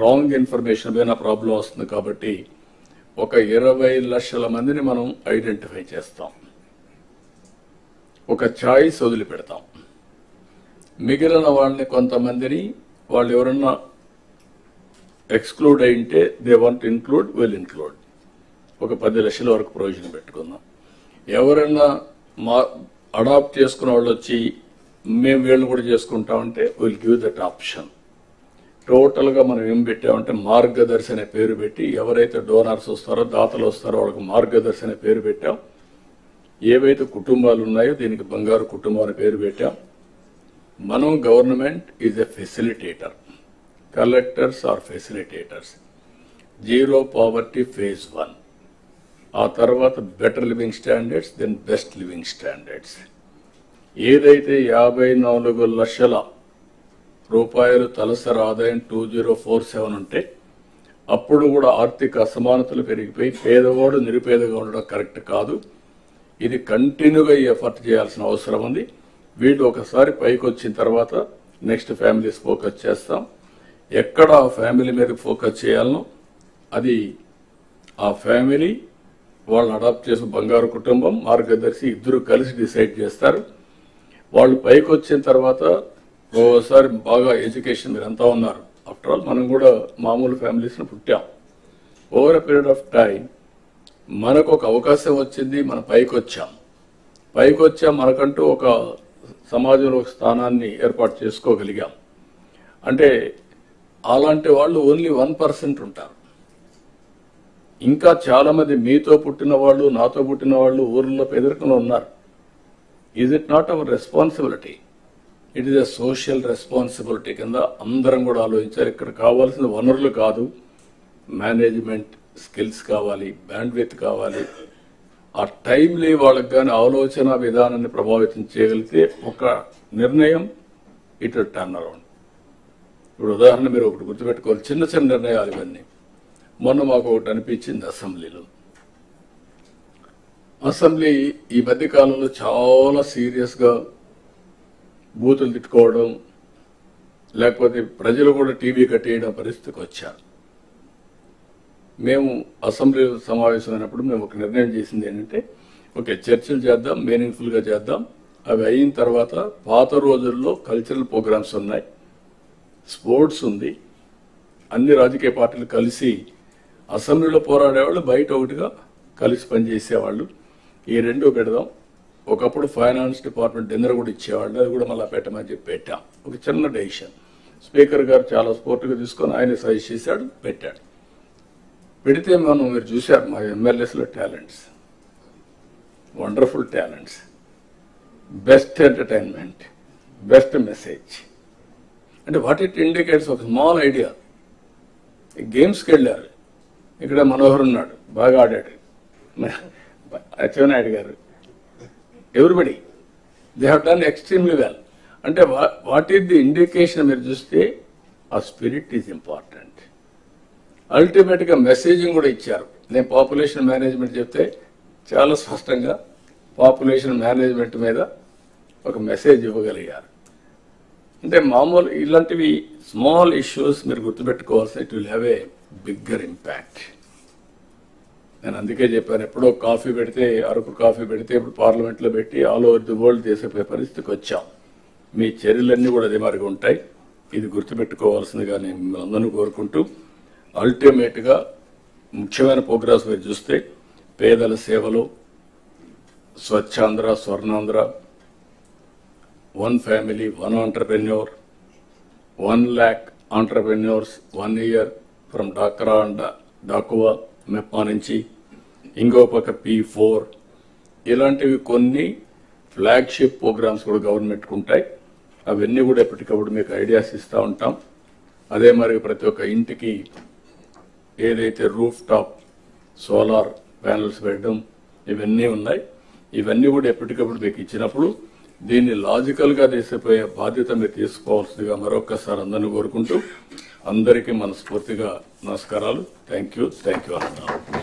రాంగ్ ఇన్ఫర్మేషన్ పైన ప్రాబ్లం వస్తుంది. కాబట్టి ఒక 20 లక్షల మందిని మనం ఐడెంటిఫై చేస్తాం, ఒక చాయిస్ వదిలిపెడతాం. మిగిలిన వాళ్ళని కొంతమందిని వాళ్ళు ఎవరన్నా ఎక్స్క్లూడ్ అయింటే they want include, will include. ఒక 10 లక్షల వరకు ప్రొవిజన్ పెట్టుకుందాం. ఎవరన్నా అడాప్ట్ చేసుకున్న వాళ్ళు వచ్చి మేము వీళ్ళు కూడా చేసుకుంటామంటే విల్ గివ్ దట్ ఆప్షన్. టోటల్గా మనం ఏం పెట్టామంటే మార్గదర్శి అనే పేరు పెట్టి ఎవరైతే డోనర్స్ వస్తారో దాతలు వస్తారో వాళ్ళకి మార్గదర్శి అనే పేరు పెట్టాం. ఏవైతే కుటుంబాలు ఉన్నాయో దీనికి బంగారు కుటుంబం అనే పేరు పెట్టాం. మనం government is a facilitator, collectors are facilitators. Zero poverty phase 1, ఆ తర్వాత better living standards, then best living standards. ఏదైతే 54 లక్షల రూపాయలు తలసరి ఆదాయం 2047 ఉంటే అప్పుడు కూడా ఆర్థిక అసమానతలు పెరిగిపోయి పేదవాడు నిరుపేదగా ఉండడం కరెక్ట్ కాదు. ఇది కంటిన్యూగా ఈ ఎఫర్ట్ చేయాల్సిన అవసరం ఉంది. వీళ్ళు ఒకసారి పైకి వచ్చిన తర్వాత నెక్స్ట్ ఫ్యామిలీస్ ఫోకస్ చేస్తాం. ఎక్కడ ఆ ఫ్యామిలీ మీద ఫోకస్ చేయాలనో అది ఆ ఫ్యామిలీ వాళ్ళని అడాప్ట్ చేసిన బంగారు కుటుంబం మార్గదర్శి ఇద్దరు కలిసి డిసైడ్ చేస్తారు. వాళ్ళు పైకి వచ్చిన తర్వాత ఓసారి బాగా ఎడ్యుకేషన్ మీరు అంతా ఉన్నారు. ఆఫ్టర్ ఆల్ మనం కూడా మామూలు ఫ్యామిలీస్ని పుట్టాం. Over a period of time మనకు ఒక అవకాశం వచ్చింది, మనం పైకి వచ్చాం, మనకంటూ ఒక సమాజంలో ఒక స్థానాన్ని ఏర్పాటు చేసుకోగలిగాం. అంటే అలాంటి వాళ్ళు ఓన్లీ 1% ఉంటారు. ఇంకా చాలా మంది మీతో పుట్టిన వాళ్ళు, నాతో పుట్టిన వాళ్ళు ఊర్లో పేదరికంలో ఉన్నారు. Is it not our responsibility? It is a social responsibility కింద అందరం కూడా ఆలోచించాలి. ఇక్కడ కావాల్సిన వనరులు కాదు, మేనేజ్మెంట్ స్కిల్స్ కావాలి, బ్యాండ్విడ్త్ కావాలి. ఆ టైంలీ వాళ్ళకి కానీ ఆలోచన విధానాన్ని ప్రభావితం చేయగలిగితే ఒక నిర్ణయం ఇట్ టర్న్ అరౌండ్. ఇప్పుడు ఉదాహరణ మీరు ఒకటి గుర్తుపెట్టుకోవాలి, చిన్న చిన్న నిర్ణయాలు ఇవన్నీ. మొన్న మాకు ఒకటి అనిపించింది అసెంబ్లీ ఈ మధ్య కాలంలో చాలా సీరియస్గా బూతులు తిట్టుకోవడం, లేకపోతే ప్రజలు కూడా టీవీ కట్టేయడం పరిస్థితికి వచ్చారు. మేము అసెంబ్లీ సమావేశమైనప్పుడు మేము ఒక నిర్ణయం చేసింది ఏంటంటే, ఓకే చర్చలు చేద్దాం, మీనింగ్ఫుల్గా చేద్దాం. అవి అయిన తర్వాత పాత రోజుల్లో కల్చరల్ ప్రోగ్రామ్స్ ఉన్నాయి, స్పోర్ట్స్ ఉంది, అన్ని రాజకీయ పార్టీలు కలిసి అసెంబ్లీలో పోరాడేవాళ్ళు, బయట ఒకటిగా కలిసి పనిచేసేవాళ్ళు. ఈ రెండు పెడదాం. ఒకప్పుడు ఫైనాన్స్ డిపార్ట్మెంట్ డిన్నర్ కూడా ఇచ్చేవాళ్ళు, అది కూడా మళ్ళీ పెట్టమని చెప్పి పెట్టాం. ఒక చిన్న డెసిషన్ స్పీకర్ గారు చాలా స్పోర్ట్గా తీసుకొని ఆయన సజెస్ట్ చేశాడు, పెట్టాడు. పెడితే మీరు చూశారు మా ఎమ్మెల్యేస్లో talents, wonderful talents, best entertainment, best message. అంటే వాట్ ఇట్ ఇండికేట్స్ ఒక స్మాల్ ఐడియా. గేమ్స్కి వెళ్ళారు, ఇక్కడ మనోహర్ ఉన్నాడు, బాగా ఆడాడు, అచ్చెన్నాయుడు గారు, everybody they have done extremely well. అంటే వాట్ ఈస్ ది ఇండికేషన్ మీరు చూస్తే ఆ స్పిరిట్ ఈజ్ ఇంపార్టెంట్. అల్టిమేట్గా మెసేజింగ్ కూడా ఇచ్చారు. నేను పాపులేషన్ మేనేజ్మెంట్ చెప్తే చాలా స్పష్టంగా పాపులేషన్ మేనేజ్మెంట్ మీద ఒక మెసేజ్ ఇవ్వగలిగారు. అంటే మామూలు ఇలాంటివి స్మాల్ ఇష్యూస్ మీరు గుర్తుపెట్టుకోవాల్సిన it will have a bigger impact. నేను అందుకే చెప్పాను, ఎప్పుడో కాఫీ పెడితే, అరకు కాఫీ పెడితే ఇప్పుడు పార్లమెంట్లో పెట్టి ఆల్ ఓవర్ ది వరల్డ్ చేసే పరిస్థితికి వచ్చాం. మీ చర్యలన్నీ కూడా అదే మరిగా ఉంటాయి. ఇది గుర్తుపెట్టుకోవాల్సిందిగా నేను మిమ్మల్ని అందరినీ కోరుకుంటూ, అల్టిమేట్గా ముఖ్యమైన ప్రోగ్రామ్స్ మీరు చూస్తే పేదల సేవలు, Swachhandhra, Swarnandhra, 1 family 1 entrepreneur, 1 lakh entrepreneurs 1 year from Dakra and Dakuwa MEPMA నుంచి, ఇంకో పక్క P4, ఇలాంటివి కొన్ని ఫ్లాగ్షిప్ ప్రోగ్రామ్స్ కూడా గవర్నమెంట్కి ఉంటాయి. అవన్నీ కూడా ఎప్పటికప్పుడు మీకు ఐడియాస్ ఇస్తూ ఉంటాం. అదే మరి ప్రతి ఒక్క ఇంటికి ఏదైతే రూఫ్ టాప్ సోలార్ ప్యానల్స్ పెట్టడం ఇవన్నీ ఉన్నాయి. ఇవన్నీ కూడా ఎప్పటికప్పుడు మీకు ఇచ్చినప్పుడు దీన్ని లాజికల్గా తీసిపోయే బాధ్యత మీరు తీసుకోవాల్సిందిగా మరొకసారి అందరినీ కోరుకుంటూ అందరికీ మనస్ఫూర్తిగా నమస్కారాలు. థ్యాంక్ యూ అన్నారు.